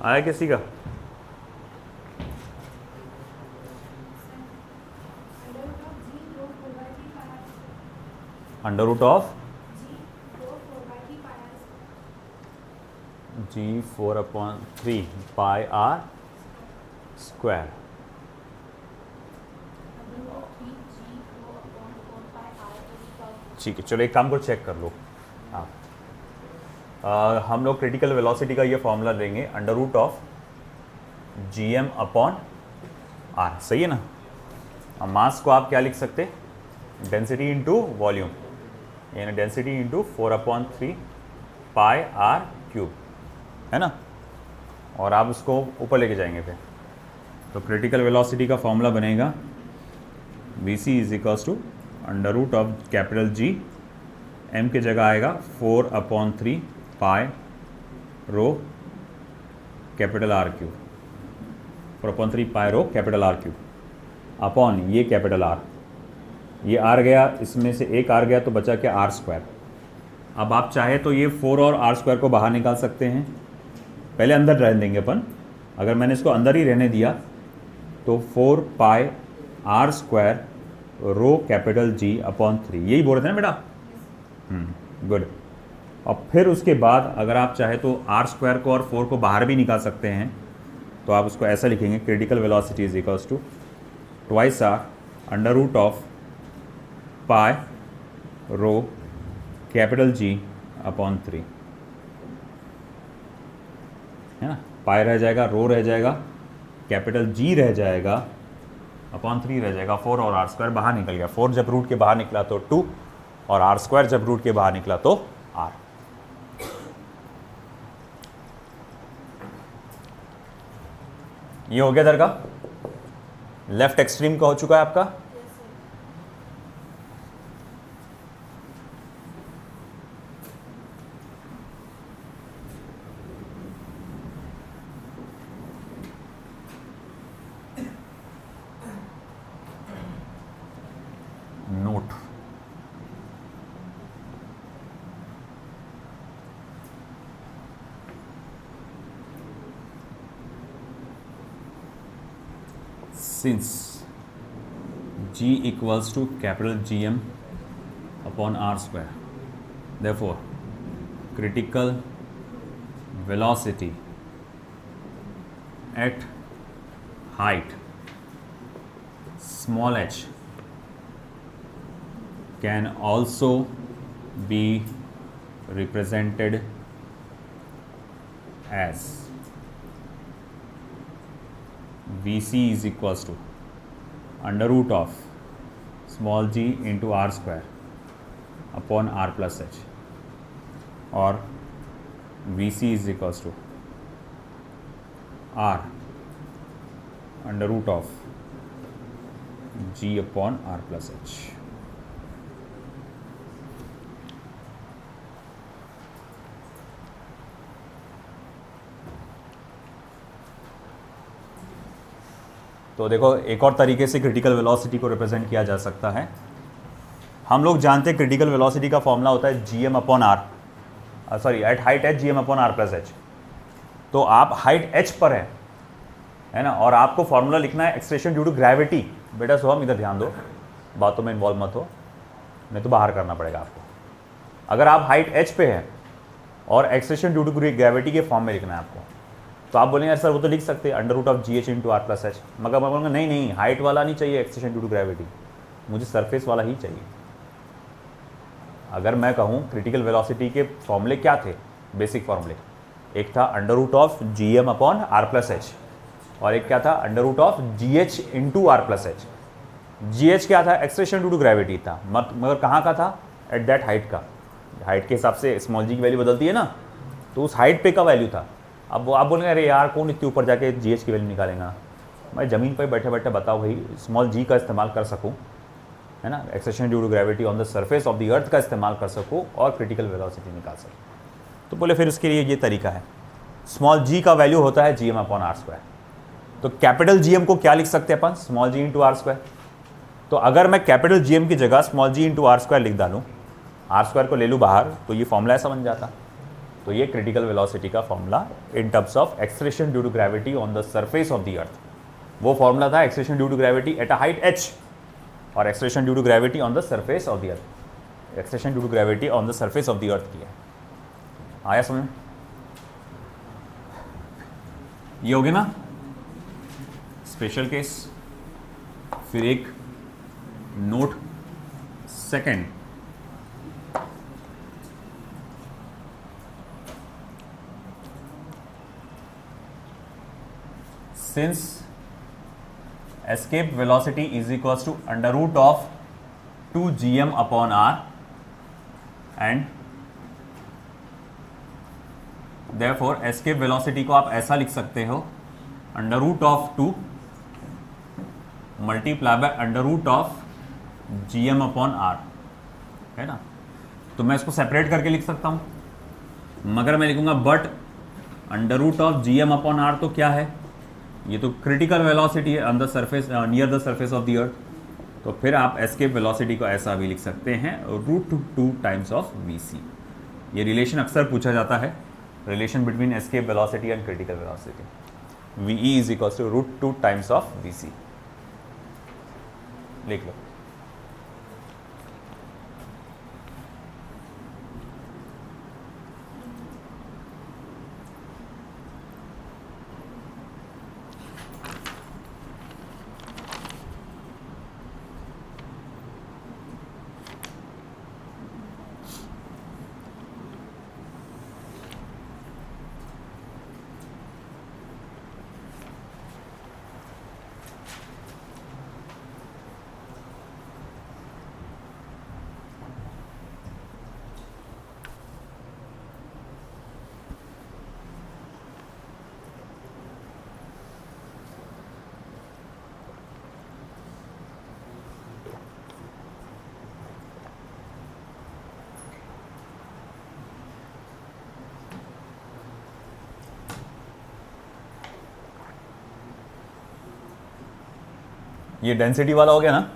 आया किसी का? Under root of G4/3 pi R square. ठीक है, चलो एक काम को चेक कर लो आप. हम लोग क्रिटिकल वेलोसिटी का ये फॉर्मूला लेंगे under root of GM upon R. सही है ना? अब मास को आप क्या लिख सकते? डेंसिटी इंटू वॉल्यूम, यानी डेंसिटी इंटू 4/3 पाई R क्यूब, है ना? और आप उसको ऊपर लेके जाएंगे फिर. तो क्रिटिकल वेलोसिटी का फॉर्मूला बनेगा VC is equals to under root of capital G, M की जगह आएगा 4/3 pi rho capital R cube, 4/3 pi rho capital R cube upon ये कैपिटल R. ये R गया, इसमें से एक R गया तो बचा क्या? R square. अब आप चाहे तो ये 4 और R स्क्वायर को बाहर निकाल सकते हैं. पहले अंदर रहने देंगे अपन. अगर मैंने इसको अंदर ही रहने दिया तो 4 पाई R square rho capital G upon 3. यही बोल रहे थे ना बेटा? गुड. और फिर उसके बाद अगर आप चाहे तो R स्क्वायर को और 4 को बाहर भी निकाल सकते हैं. तो आप उसको ऐसा लिखेंगे critical velocity is equals to twice R under root of pi rho capital G upon 3, है ना? पाई रह जाएगा, रो रह जाएगा, कैपिटल G रह जाएगा, अपॉन 3 रह जाएगा. 4 और R स्क्वायर बाहर निकल गया. 4 जब रूट के बाहर निकला तो 2 और R स्क्वायर जब रूट के बाहर निकला तो R. ये हो गया इधर का. लेफ्ट एक्सट्रीम का हो चुका है आपका. Note, since G equals to capital GM upon R square, therefore critical velocity at height small h can also be represented as VC is equals to under root of small g into R square upon R plus h, or VC is equals to R under root of g upon R plus h. तो देखो एक और तरीके से critical velocity को represent किया जा सकता है. हम लोग जानते हैं क्रिटिकल वेलोसिटी का फॉर्मूला होता है GM upon R, sorry at height h GM upon R plus h. तो आप हाइट h पर है ना, और आपको फॉर्मूला लिखना है एक्सलेशन ड्यू टू ग्रेविटी. बेटा सोहम इधर ध्यान दो, बातों में इन्वॉल्व मत हो, नहीं तो बाहर करना पड़ेगा आपको. अगर आप हाइट h पे है और एक्सलेशन ड्यू टू ग्रेविटी के फॉर्म में लिखना है आपको, तो आप बोलेंगे यार सर वो तो लिख सकते हैं under root of g H into are plus h, मगर मैं बोलूँगा नहीं नहीं, हाइट वाला नहीं चाहिए एक्सेशन ड्यू टू ग्रेविटी, मुझे सरफेस वाला ही चाहिए। अगर मैं कहूँ क्रिटिकल वेलोसिटी के फॉर्मूले क्या थे, बेसिक फॉर्मूले, एक था under root of g M upon are plus h, और एक क्या था under root of g H into are plus h. G h क्या था, एक्सेशन ड्यू टू ग्रेविटी था, मगर कहाँ का था, एट दैट हाइट का। हाइट के हिसाब से स्मॉल जी की वैल्यू बदलती है ना, तो उस हाइट पे का वैल्यू था। अब वो आप बोलेंगे अरे यार कौन इतने ऊपर जाके जी एच की वैल्यू निकालेगा, मैं ज़मीन पर बैठे बैठे बताओ भाई स्मॉल जी का इस्तेमाल कर सकूँ, है ना, acceleration due to gravity on the surface of the earth का इस्तेमाल कर सकूँ और क्रिटिकल वेलोसिटी निकाल सकूँ। तो बोले फिर उसके लिए ये तरीका है, स्मॉल जी का वैल्यू होता है G M upon R square. तो कैपिटल जी एम को क्या लिख सकते हैं अपन, small G into R square. तो अगर मैं कैपिटल जी एम की जगह small G into R square लिख डालूँ, आर स्क्वायर को ले लूँ बाहर, तो ये फॉर्मूला ऐसा बन जाता। तो ये क्रिटिकल वेलोसिटी का formula in terms of acceleration due to gravity on the surface of the earth. वो फॉर्मूला था acceleration due to gravity at a height h और acceleration due to gravity on the surface of the earth. Acceleration due to gravity on the surface of the earth की है। आया समझ? ये हो गया ना स्पेशल केस। फिर एक note second, since escape velocity is equals to under root of 2 gm upon r and therefore escape velocity को आप ऐसा लिख सकते हो under root of 2 multiply by under root of gm upon r, है ना। तो मैं इसको सेपरेट करके लिख सकता हूँ, मगर मैं लिखूंगा but under root of g M upon r तो क्या है, ये तो क्रिटिकल वेलोसिटी है on the surface, near the surface of the earth. तो फिर आप एस्केप वेलोसिटी को ऐसा भी लिख सकते हैं root 2 times of V C. ये रिलेशन अक्सर पूछा जाता है, relation between escape velocity and critical velocity. V E is equals to root 2 times of V C, लिख लो। ये डेंसिटी वाला हो गया ना।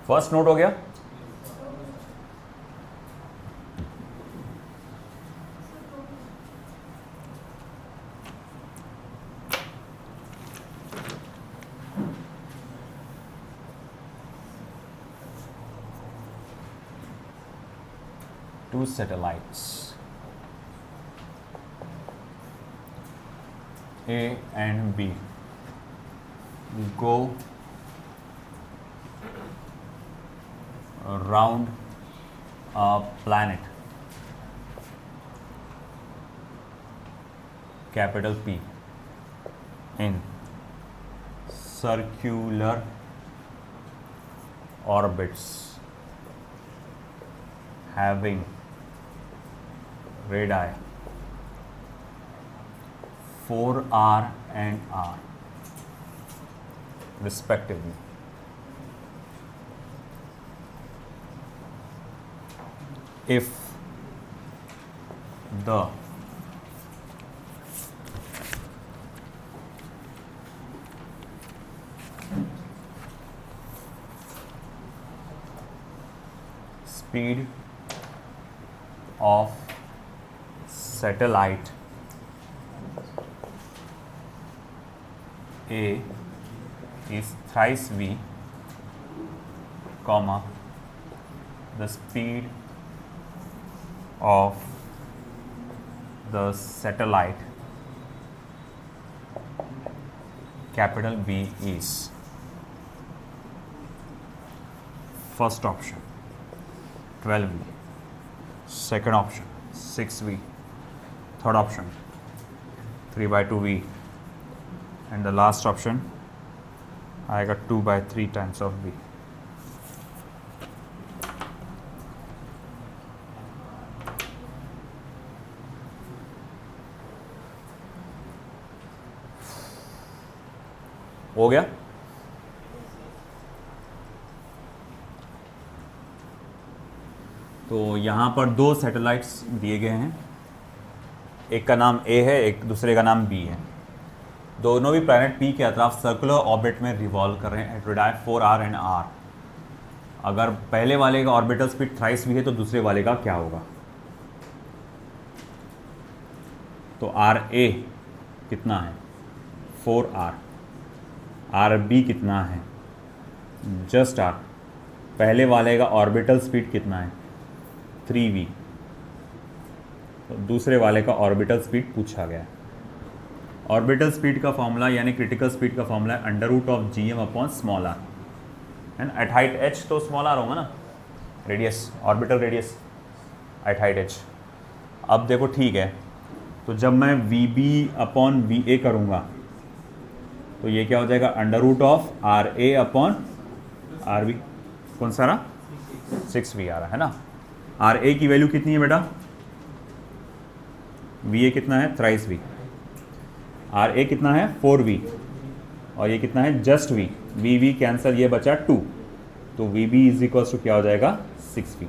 फर्स्ट नोट हो गया। Two satellites A and B go around a planet capital P in circular orbits having radii 4r and r respectively. If the speed of satellite A is thrice v, comma, the speed of the satellite capital B is, first option 12v, second option 6v, third option 3/2v, and the last option आएगा 2/3 times of v. हो गया? तो यहाँ पर दो satellites दिए गए हैं, एक का नाम A है, एक दूसरे का नाम B है। दोनों भी प्लैनेट P के अतराफ सर्कुलर ऑर्बिट में रिवॉल्व कर रहे हैं eight radius 4r and r। अगर पहले वाले का ऑर्बिटल स्पीड थ्राइस v है तो दूसरे वाले का क्या होगा? तो RA कितना है? 4r। RB कितना है? Just r। पहले वाले का ऑर्बिटल स्पीड कितना है? 3v। तो दूसरे वाले का ऑर्बिटल स्पीड पूछा गया है। ऑर्बिटल स्पीड का फॉर्मूला यानी क्रिटिकल स्पीड का फॉर्मूला है √gm/r, and at height h तो स्मॉल r होगा ना, radius, orbital radius at height h। अब देखो ठीक है, तो जब मैं vb/va करूँगा तो ये क्या हो जाएगा? √RA/RB। कौन सा रहा? 6v आ रहा है ना। RA की वैल्यू कितनी है बेटा? VA कितना है? Thrice v। RA कितना है? 4v, और ये कितना है? Just v। VV कैंसल, ये बचा 2, तो VB इज इक्वल्स टू क्या हो जाएगा? 6v।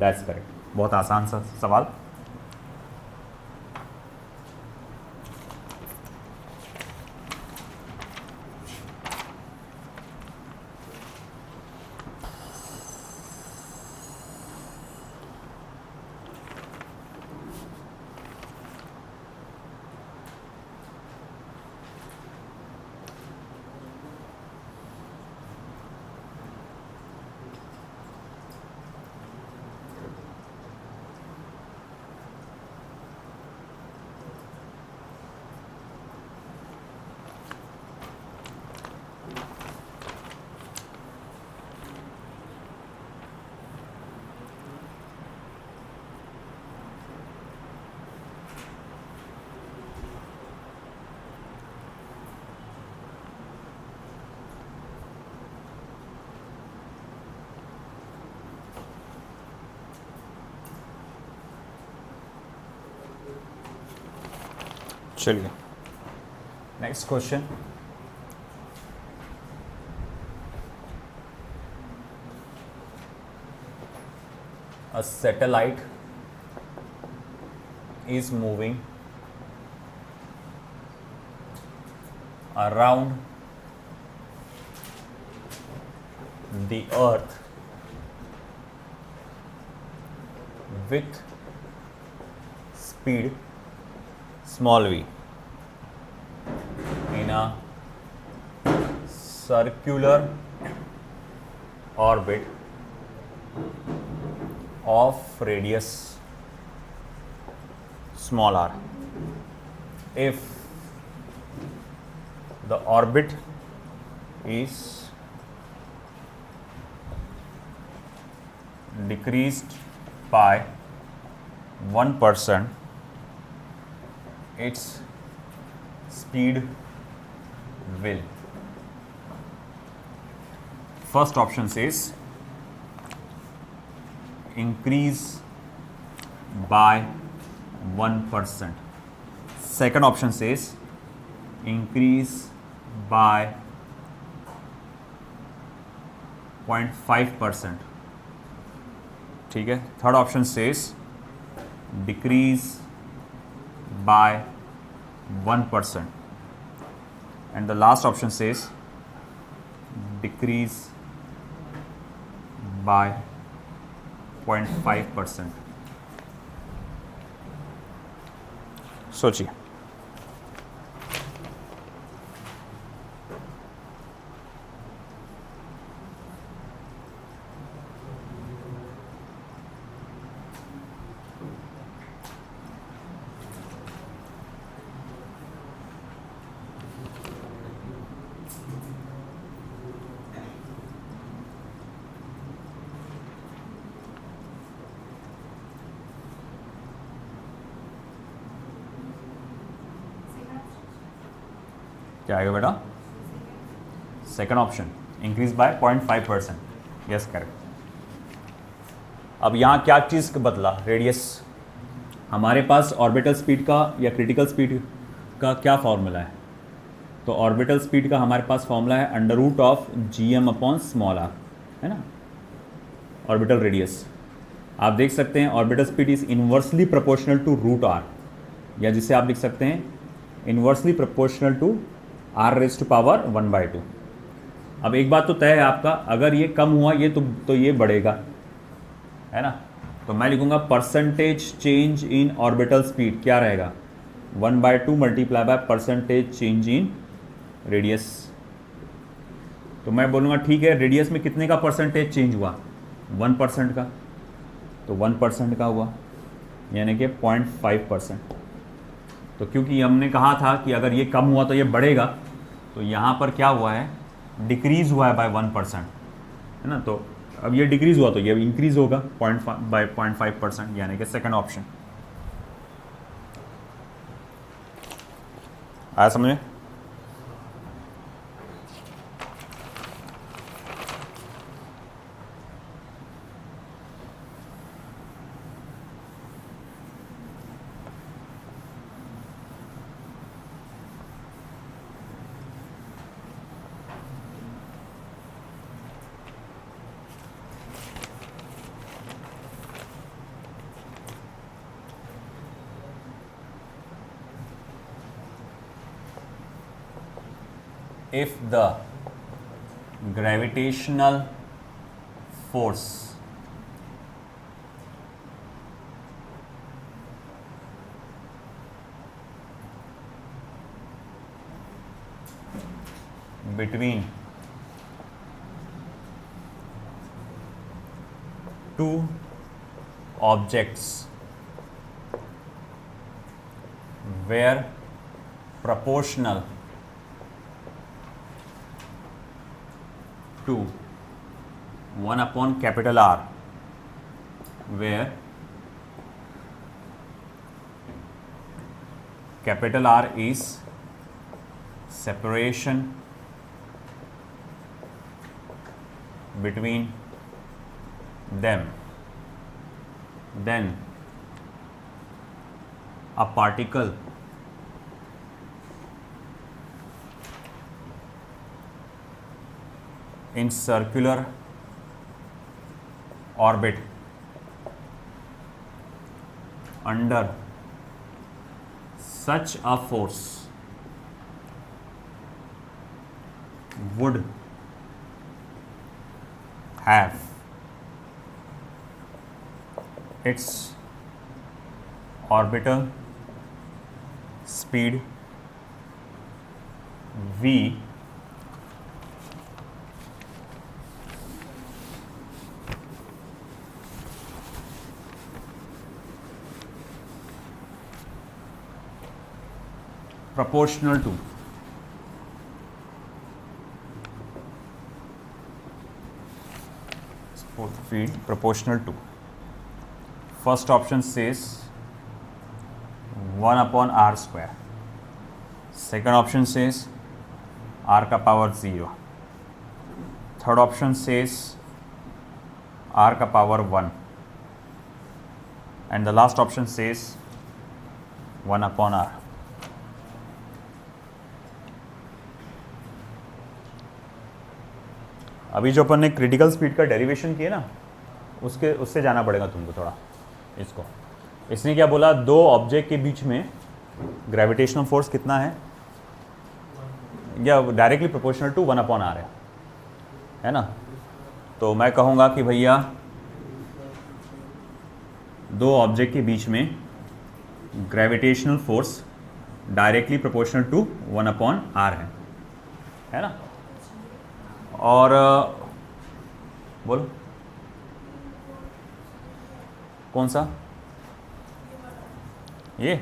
That's correct. बहुत आसान सा सवाल। चलिए next question. A satellite is moving around the earth with speed small v in a circular orbit of radius small r. If the orbit is decreased by 1%, its speed will. First option says increase by 1%. second option says increase by 0.5%. ठीक है. Third option says decrease by 1%. And the last option says decrease by 0.5%. सोचिए. क्या आएगा बेटा? Second option increase by 0.5%. Yes correct. अब यहाँ क्या चीज़ बदला? रेडियस. हमारे पास ऑर्बिटल स्पीड का या क्रिटिकल स्पीड का क्या फॉर्मूला है? तो ऑर्बिटल स्पीड का हमारे पास फॉर्मूला है अंडर रूट ऑफ gm/r, है ना, ऑर्बिटल रेडियस. आप देख सकते हैं orbital speed is inversely proportional to root r, या जिसे आप लिख सकते हैं इन्वर्सली प्रोपोर्शनल टू r⁻². अब एक बात तो तय है आपका, अगर ये कम हुआ ये तो ये बढ़ेगा, है ना. तो मैं लिखूंगा percentage change in orbital speed क्या रहेगा? 1/2 multiply by percentage change in radius. तो मैं बोलूँगा ठीक है, रेडियस में कितने का परसेंटेज चेंज हुआ? 1% का. तो 1% का हुआ, यानी कि 0.5%. तो क्योंकि हमने कहा था कि अगर ये कम हुआ तो ये बढ़ेगा, तो यहाँ पर क्या हुआ है? डिक्रीज़ हुआ है बाय 1%, है ना. तो अब ये डिक्रीज़ हुआ तो ये इंक्रीज़ होगा बाय 0.5%, यानी कि सेकंड ऑप्शन. आया समझे? If the gravitational force between two objects were proportional to 1/R, where capital R is separation between them, then a particle in circular orbit under such a force would have its orbital speed v proportional to speed proportional to. First option says 1/r². Second option says r⁻0. Third option says r⁻1, and the last option says 1/r. अभी जो अपन ने critical speed का derivation किया ना, उससे जाना पड़ेगा तुमको थोड़ा इसको। इसने क्या बोला, दो ऑब्जेक्ट के बीच में ग्रेविटेशनल फोर्स कितना है, या डायरेक्टली प्रोपोर्शनल टू 1/r है ना। तो मैं कहूँगा कि भैया दो ऑब्जेक्ट के बीच में gravitational force directly proportional to 1/r है ना। और बोलो कौन सा, ये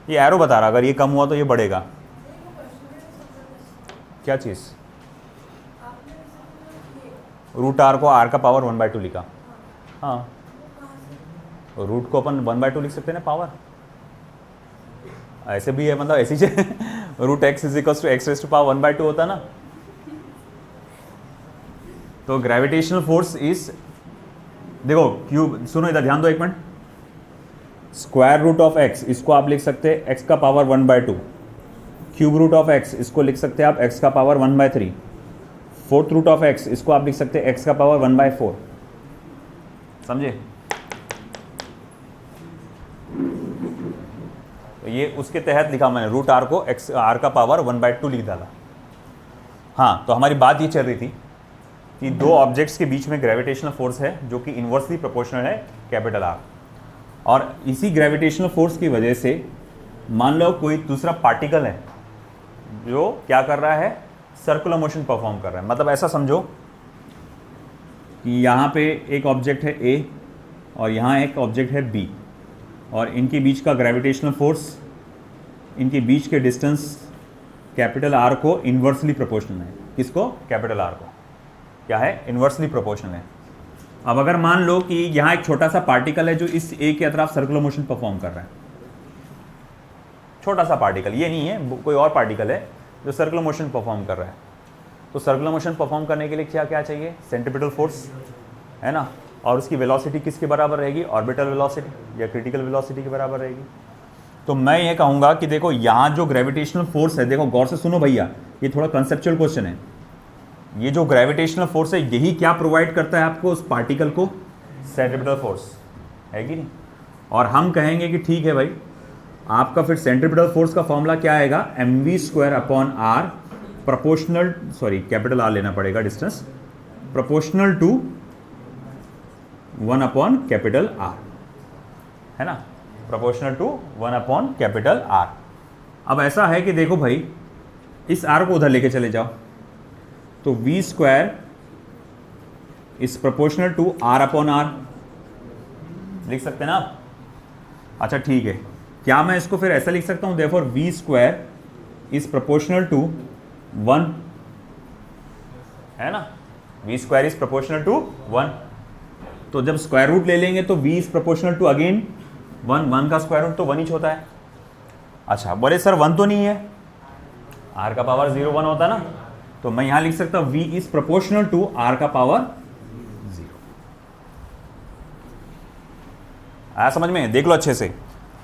एरो बता रहा, अगर ये कम हुआ तो ये बढ़ेगा। क्या चीज़, रूट आर को आर का पावर 1/2 लिखा। हाँ, रूट को अपन 1/2 लिख सकते हैं ना पावर, ऐसे भी है, मतलब ऐसी root x is equal to x raise to power 1/2 होता ना। तो ग्रेविटेशनल फोर्स इज, देखो क्यूब, सुनो इधर ध्यान दो एक minute, square root of x इसको आप लिख सकते हैं एक्स का power 1/2, cube root of x इसको लिख सकते हैं आप एक्स का power 1/3, fourth root of x इसको आप लिख सकते हैं एक्स का पावर 1/4, समझे। तो ये उसके तहत लिखा मैंने, रूट आर को एक्स आर का पावर 1/2 लिख डाला। हाँ, तो हमारी बात ये चल रही थी कि दो ऑब्जेक्ट्स के बीच में ग्रेविटेशनल फोर्स है जो कि इन्वर्सली प्रोपोर्शनल है कैपिटल आर, और इसी ग्रेविटेशनल फोर्स की वजह से मान लो कोई दूसरा पार्टिकल है जो क्या कर रहा है, सर्कुलर मोशन परफॉर्म कर रहा है। मतलब ऐसा समझो कि यहाँ पे एक ऑब्जेक्ट है ए और यहाँ एक ऑब्जेक्ट है बी, और इनके बीच का ग्रेविटेशनल फोर्स, इनके बीच के डिस्टेंस कैपिटल आर को इन्वर्सली प्रोपोर्शनल है। किसको, कैपिटल आर को क्या है, इन्वर्सली प्रोपोर्शनल है। अब अगर मान लो कि यहाँ एक छोटा सा पार्टिकल है जो इस ए के अतराफ सर्कुलर मोशन परफॉर्म कर रहा है, छोटा सा पार्टिकल, ये नहीं है, कोई और पार्टिकल है जो सर्कुलर मोशन परफॉर्म कर रहा है। तो सर्कुलर मोशन परफॉर्म करने के लिए क्या क्या चाहिए, सेंट्रीपिटल फोर्स है ना, और उसकी वेलोसिटी किसके बराबर रहेगी, ऑर्बिटल वेलोसिटी या क्रिटिकल वेलोसिटी के बराबर रहेगी। तो मैं ये कहूँगा कि देखो यहाँ जो ग्रेविटेशनल फोर्स है, देखो गौर से सुनो भैया, ये थोड़ा कंसेप्चुअल क्वेश्चन है। ये जो ग्रेविटेशनल फोर्स है यही क्या प्रोवाइड करता है आपको, उस पार्टिकल को, सेंट्रीपिटल फोर्स, है कि नहीं। और हम कहेंगे कि ठीक है भाई, आपका फिर सेंट्रीपिटल फोर्स का फॉर्मूला क्या आएगा, mv²/r proportional, sorry capital R लेना पड़ेगा डिस्टेंस, प्रोपोर्शनल टू 1/R है ना, प्रोपोर्शनल टू 1/R। अब ऐसा है कि देखो भाई, इस r को उधर लेके चले जाओ, तो v² is proportional to r/r लिख सकते हैं ना आप। अच्छा ठीक है, क्या मैं इसको फिर ऐसा लिख सकता हूं, therefore v² is proportional to 1 है ना, v² इज प्रोपोर्शनल टू 1। तो जब स्क्वायर रूट ले लेंगे तो v is proportional to again 1 का स्क्वायर रूट तो 1 ही होता है। अच्छा बोले सर 1 तो नहीं है, r का पावर 0 1 होता ना, तो मैं यहां लिख सकता हूं v is proportional to r का पावर 0। आया समझ में, देख लो अच्छे से।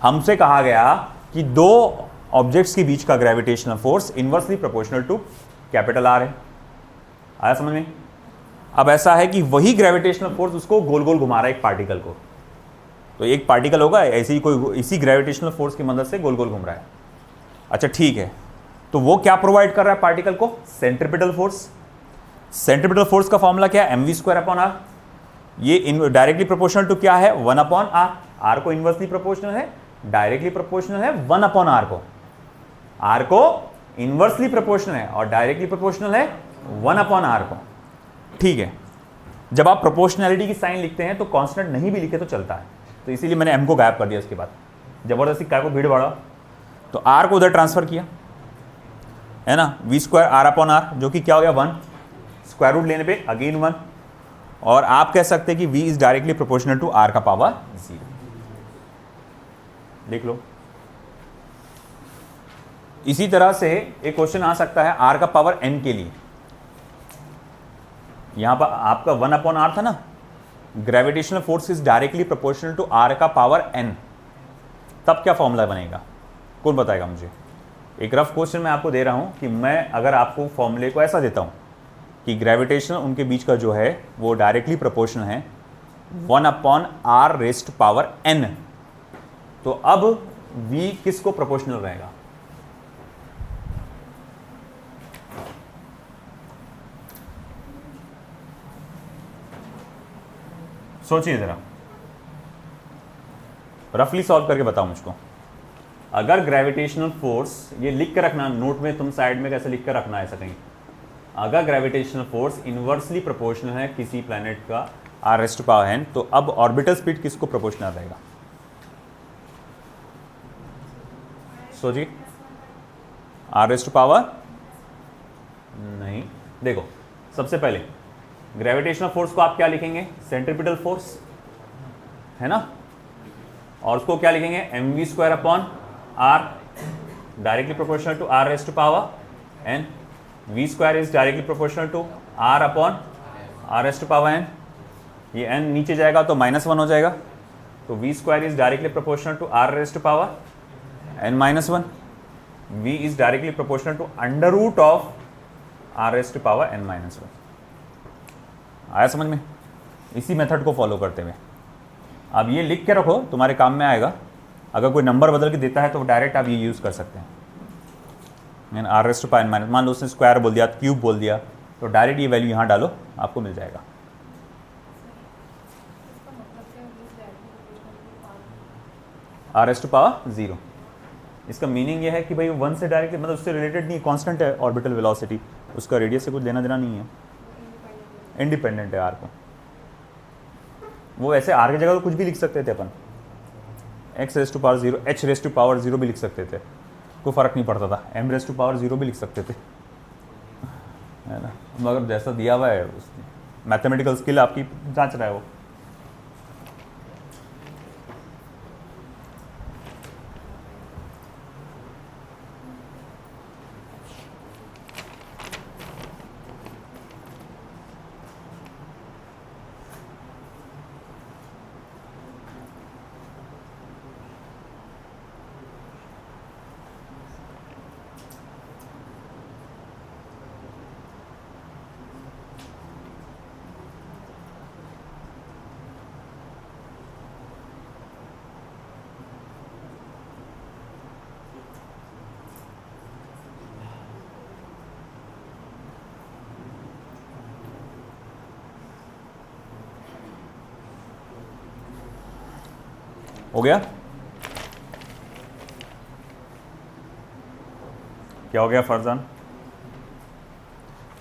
हमसे कहा गया कि दो ऑब्जेक्ट्स के बीच का gravitational force inversely proportional to capital r है। आया समझ में। अब ऐसा है कि वही ग्रेविटेशनल फोर्स उसको गोल गोल घुमा रहा है एक पार्टिकल को, तो एक पार्टिकल होगा ऐसे ही कोई इसी ग्रेविटेशनल फोर्स की मदद से गोल गोल घूम रहा है। अच्छा ठीक है, तो वो क्या प्रोवाइड कर रहा है पार्टिकल को, सेंट्रीपिटल फोर्स। सेंट्रीपिटल फोर्स का फॉर्मूला क्या है, mv²/r। ये डायरेक्टली प्रोपोर्शनल टू क्या है, 1/r। r को इनवर्सली प्रोपोर्शनल है, डायरेक्टली प्रोपोर्शनल है 1/r को। r को इनवर्सली प्रोपोर्शनल है और डायरेक्टली प्रोपोर्शनल है 1/r को। ठीक है, जब आप प्रोपोर्शनैलिटी की साइन लिखते हैं तो कांस्टेंट नहीं भी लिखे तो चलता है, तो इसीलिए मैंने m को गायब कर दिया। उसके बाद जबरदस्ती काय को भीड़ बढ़ा, तो r को उधर ट्रांसफर किया है ना, v² r/r जो कि क्या हो गया 1, स्क्वायर रूट लेने पे अगेन 1, और आप कह सकते हैं कि v is directly proportional to r का पावर 0। लिख लो। इसी तरह से एक क्वेश्चन आ सकता है r का पावर n के लिए। यहां पर आपका 1/r था ना, gravitational force is directly proportional to r का पावर n, तब क्या फॉर्मूला बनेगा, कौन बताएगा मुझे। एक रफ क्वेश्चन मैं आपको दे रहा हूं कि मैं अगर आपको फॉर्मूले को ऐसा देता हूं कि ग्रेविटेशन उनके बीच का जो है वो डायरेक्टली प्रोपोर्शनल है 1/r⁻n। तो अब v किसको प्रोपोर्शनल रहेगा? सोचिए जरा, रफली सॉल्व करके बताओ मुझको। अगर ग्रेविटेशनल फोर्स, ये लिख के रखना नोट में, तुम साइड में कैसे लिख कर रखना ऐसा कहीं, अगर ग्रेविटेशनल फोर्स इनवर्सली प्रोपोर्शनल है किसी प्लैनेट का r⁻n, तो अब ऑर्बिटल स्पीड किसको प्रोपोर्शनल रहेगा? सोचिए। r⁻, नहीं, देखो सबसे पहले ग्रेविटेशनल फोर्स को आप क्या लिखेंगे? सेंट्रीपिटल फोर्स है ना, और उसको क्या लिखेंगे? mv² r, directly proportional to r⁻n। v² is directly proportional to r/r⁻n। ये n नीचे जाएगा तो -1 हो जाएगा, तो v² is directly proportional to r⁻n-1। v is directly proportional to √r⁻n-1। आया समझ में? इसी मेथड को फॉलो करते हुए अब ये लिख के रखो, तुम्हारे काम में आएगा। अगर कोई नंबर बदल के देता है तो डायरेक्ट आप ये यूज़ कर सकते हैं। r⁻n-, मान लो उसने स्क्वायर बोल दिया, क्यूब बोल दिया, तो डायरेक्ट ये वैल्यू यहाँ डालो, आपको मिल जाएगा। r⁻0, इसका मीनिंग ये है कि भाई 1 से डायरेक्ट, मतलब उससे रिलेटेड नहीं, कांस्टेंट है ऑर्बिटल वेलोसिटी, उसका रेडियस से कुछ लेना देना नहीं है, इंडिपेंडेंट है r को। वो ऐसे r की जगह तो कुछ भी लिख सकते थे अपन, x⁻0, h⁻0 भी लिख सकते थे, कोई फ़र्क नहीं पड़ता था, m⁻0 भी लिख सकते थे, है ना। मगर जैसा दिया हुआ है, मैथमेटिकल स्किल आपकी जांच रहा है वो। हो गया? क्या हो गया फरजान?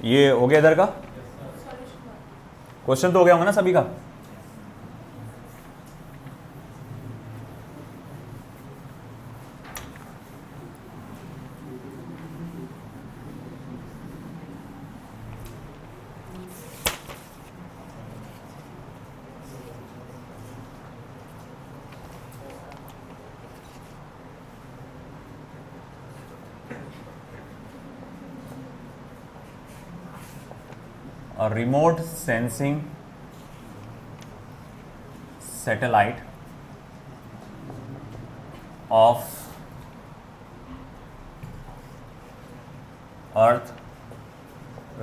ये हो गया इधर का क्वेश्चन तो हो गया होगा ना सभी का? A remote sensing satellite of Earth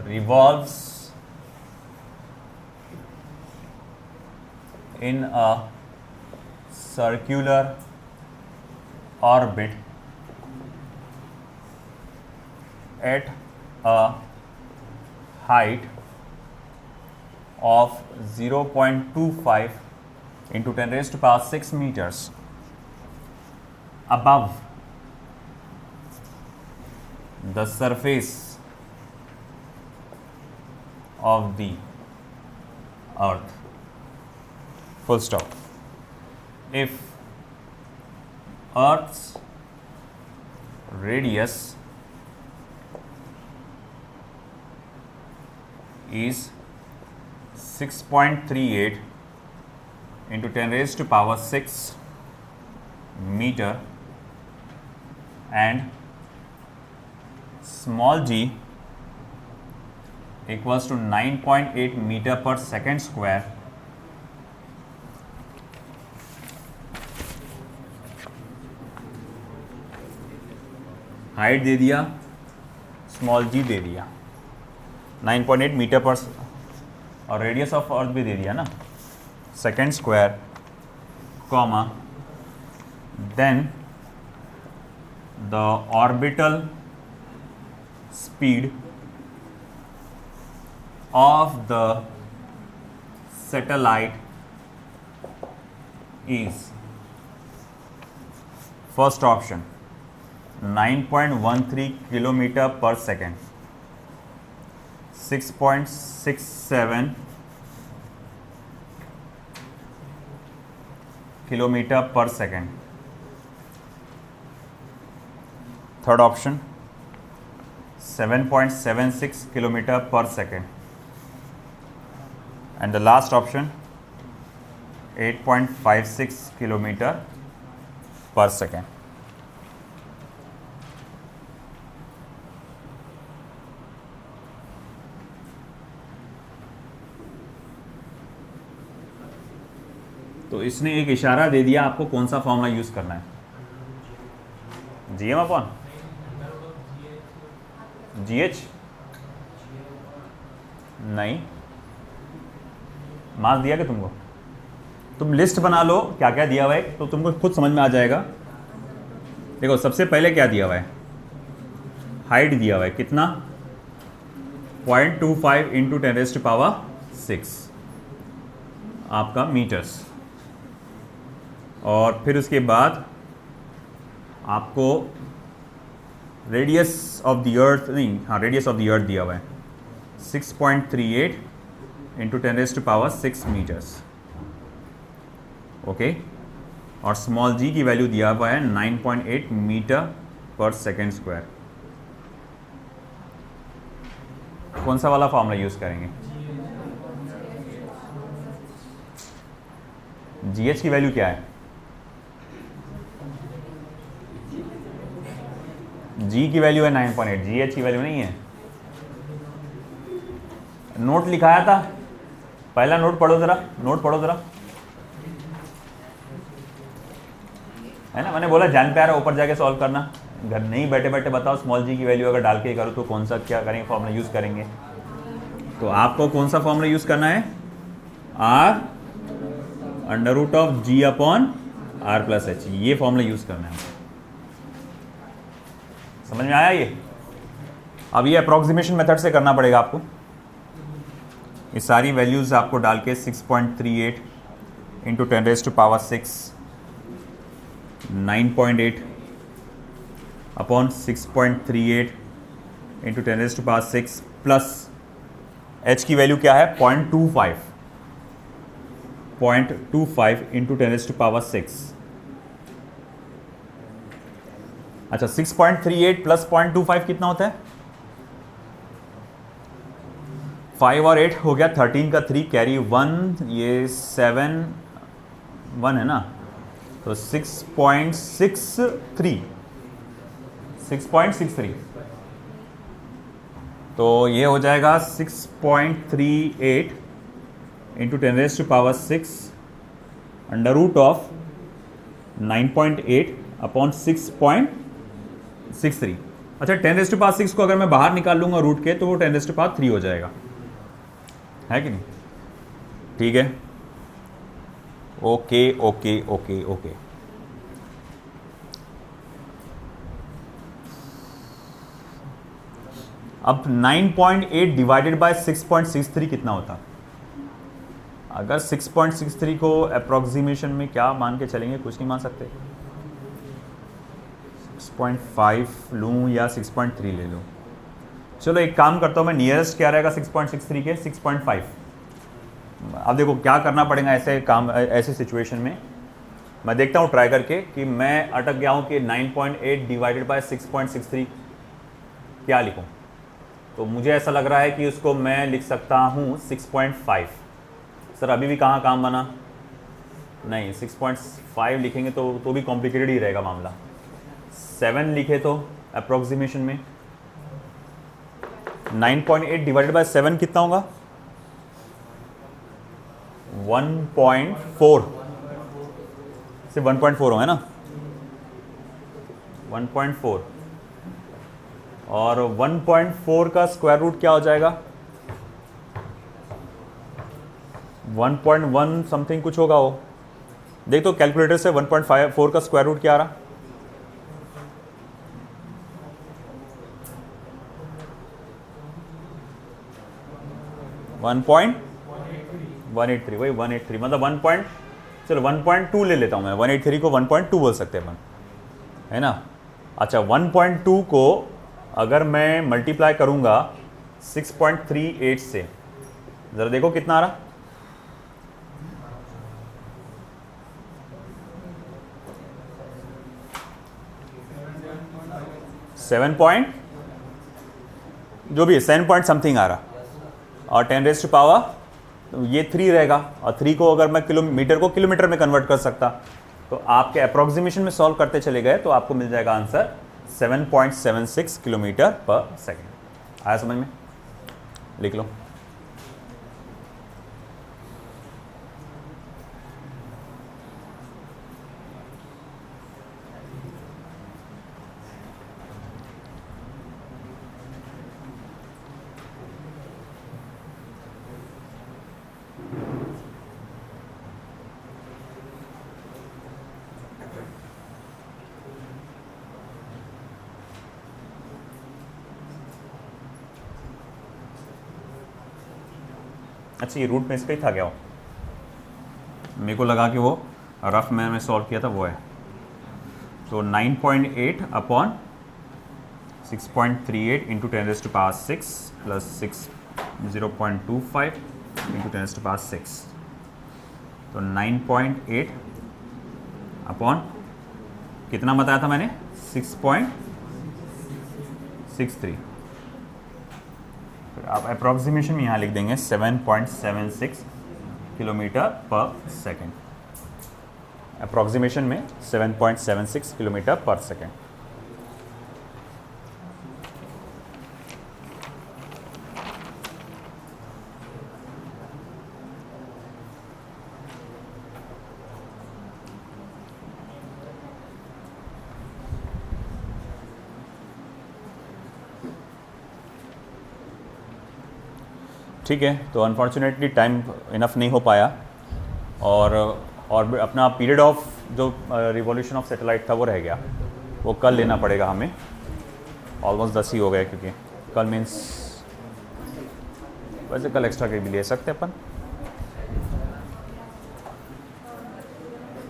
revolves in a circular orbit at a height of 0.25 into 10⁶ meters above the surface of the Earth. Full stop. If Earth's radius is 6.38 into 10⁶ meter and small g equals to 9.8 meter per second square, height दे दिया, small जी दे दिया, 9.8 metre पर, और radius of earth भी दे दिया ना, second square comma, then the orbital speed of the satellite is, first option 9.13 kilometer per second, 6.67 kilometer per second. Third option 7.76 kilometer per second. And the last option 8.56 kilometer per second. तो इसने एक इशारा दे दिया आपको कौन सा formula use करना है, जीएम अपॉन जीएच, नहीं मास दिया क्या तुमको, तुम लिस्ट बना लो क्या क्या दिया हुआ है तो तुमको खुद समझ में आ जाएगा। देखो सबसे पहले क्या दिया हुआ है, हाइट दिया हुआ है कितना 0.25 इंटू 10⁻⁶ आपका मीटर्स, और फिर उसके बाद आपको रेडियस ऑफ द अर्थ, नहीं हाँ रेडियस ऑफ द अर्थ दिया हुआ है 6.38 इंटू 10⁻⁶ मीटर्स, ओके, और स्मॉल जी की वैल्यू दिया हुआ है 9.8 मीटर पर सेकेंड स्क्वायर। कौन सा वाला फॉर्मूला यूज करेंगे, जीएच की वैल्यू क्या है, जी की वैल्यू है 9.8, जीएच की वैल्यू नहीं है। नोट लिखाया था, पहला नोट पढ़ो जरा, नोट पढ़ो जरा, है ना, मैंने बोला जान प्यारा ऊपर जाके सॉल्व करना, घर नहीं बैठे बैठे बताओ स्मॉल जी की वैल्यू अगर डाल के करो तो कौन सा क्या करेंगे फॉर्मूला यूज करेंगे। तो आपको कौन सा फॉर्मूला यूज करना है, r under root of g upon are plus h, ये फॉर्मूला यूज करना है। समझ में आया ये, अब ये अप्रोक्सीमेशन मेथड से करना पड़ेगा आपको, ये सारी वैल्यूज आपको डाल के 6.38 into 10⁻⁶, 9.8 upon 6.38 into 10⁻⁶ plus H की वैल्यू क्या है 0.25 इंटू 10⁻⁶। अच्छा 6.38 प्लस 0.25 कितना होता है, 5 और 8 हो गया 13 का 3 कैरी 1, ये 7 1 है ना, तो 6.63 तो ये हो जाएगा 6.38 into 10⁻⁶ under root of 9.8 upon 6.63। अच्छा 10⁻⁶ को अगर मैं बाहर निकाल लूंगा रूट के तो वो 10⁻³ हो जाएगा, है कि नहीं, ठीक है, ओके ओके ओके ओके। अब 9.8 डिवाइडेड बाय 6.63 कितना होता, अगर 6.63 को अप्रोक्सीमेशन में क्या मान के चलेंगे, कुछ नहीं मान सकते, 6.5 लूँ या 6.3 ले लूँ, चलो एक काम करता हूँ मैं, नियरेस्ट क्या रहेगा 6.63 के 6.5। अब देखो क्या करना पड़ेगा ऐसे काम, ऐसे सिचुएशन में मैं देखता हूँ ट्राई करके कि मैं अटक गया हूँ कि 9.8 डिवाइडेड बाय 6.63 क्या लिखूँ, तो मुझे ऐसा लग रहा है कि उसको मैं लिख सकता हूँ 6.5। सर अभी भी कहाँ काम बना, नहीं 6.5 लिखेंगे तो भी कॉम्प्लिकेटेड ही रहेगा मामला। 7 लिखे तो अप्रोक्सीमेशन में 9.8 डिवाइडेड बाय 7 कितना होगा 1.4, सिर्फ 1.4 होगा ना, 1.4, और 1.4 का स्क्वायर रूट क्या हो जाएगा 1.1 समथिंग कुछ होगा वो। देख तो कैलकुलेटर से 1.54 का स्क्वायर रूट क्या आ रहा? वन पॉइंट 183, वही 183 मतलब 1.2 ले लेता हूँ मैं। 183 को 1.2 बोल सकते हैं अपन, है ना। अच्छा 1.2 को अगर मैं मल्टीप्लाई करूँगा 6.38 से, ज़रा देखो कितना आ रहा। 7 पॉइंट जो भी है 7 पॉइंट समथिंग आ रहा, और 10 रेज़ टू पावर तो ये 3 रहेगा, और 3 को अगर मैं किलोमीटर को किलोमीटर में कन्वर्ट कर सकता, तो आपके अप्रोक्सीमेशन में सॉल्व करते चले गए तो आपको मिल जाएगा आंसर 7.76 किलोमीटर पर सेकेंड। आया समझ में? लिख लो। अच्छा ये रूट में इसका ही था क्या वो? मेरे को लगा कि वो रफ मैंने सॉल्व किया था वो है। तो 9.8 upon 6.38 into 10 raise to power 6 plus 0.25 into 10 raise to power 6, तो 9.8 अपॉन कितना बताया था मैंने? 6.63। फिर आप अप्रॉक्सीमेशन में यहाँ लिख देंगे 7.76 किलोमीटर पर सेकेंड। अप्रॉक्सीमेशन में 7.76 किलोमीटर पर सेकेंड। ठीक है, तो अनफॉर्चुनेटली टाइम इनफ नहीं हो पाया, और अपना पीरियड ऑफ जो रिवॉल्यूशन ऑफ सैटेलाइट था वो रह गया, वो कल लेना पड़ेगा हमें। ऑलमोस्ट 10 ही हो गए, क्योंकि कल मीन्स वैसे कल एक्स्ट्रा के भी ले सकते हैं अपन।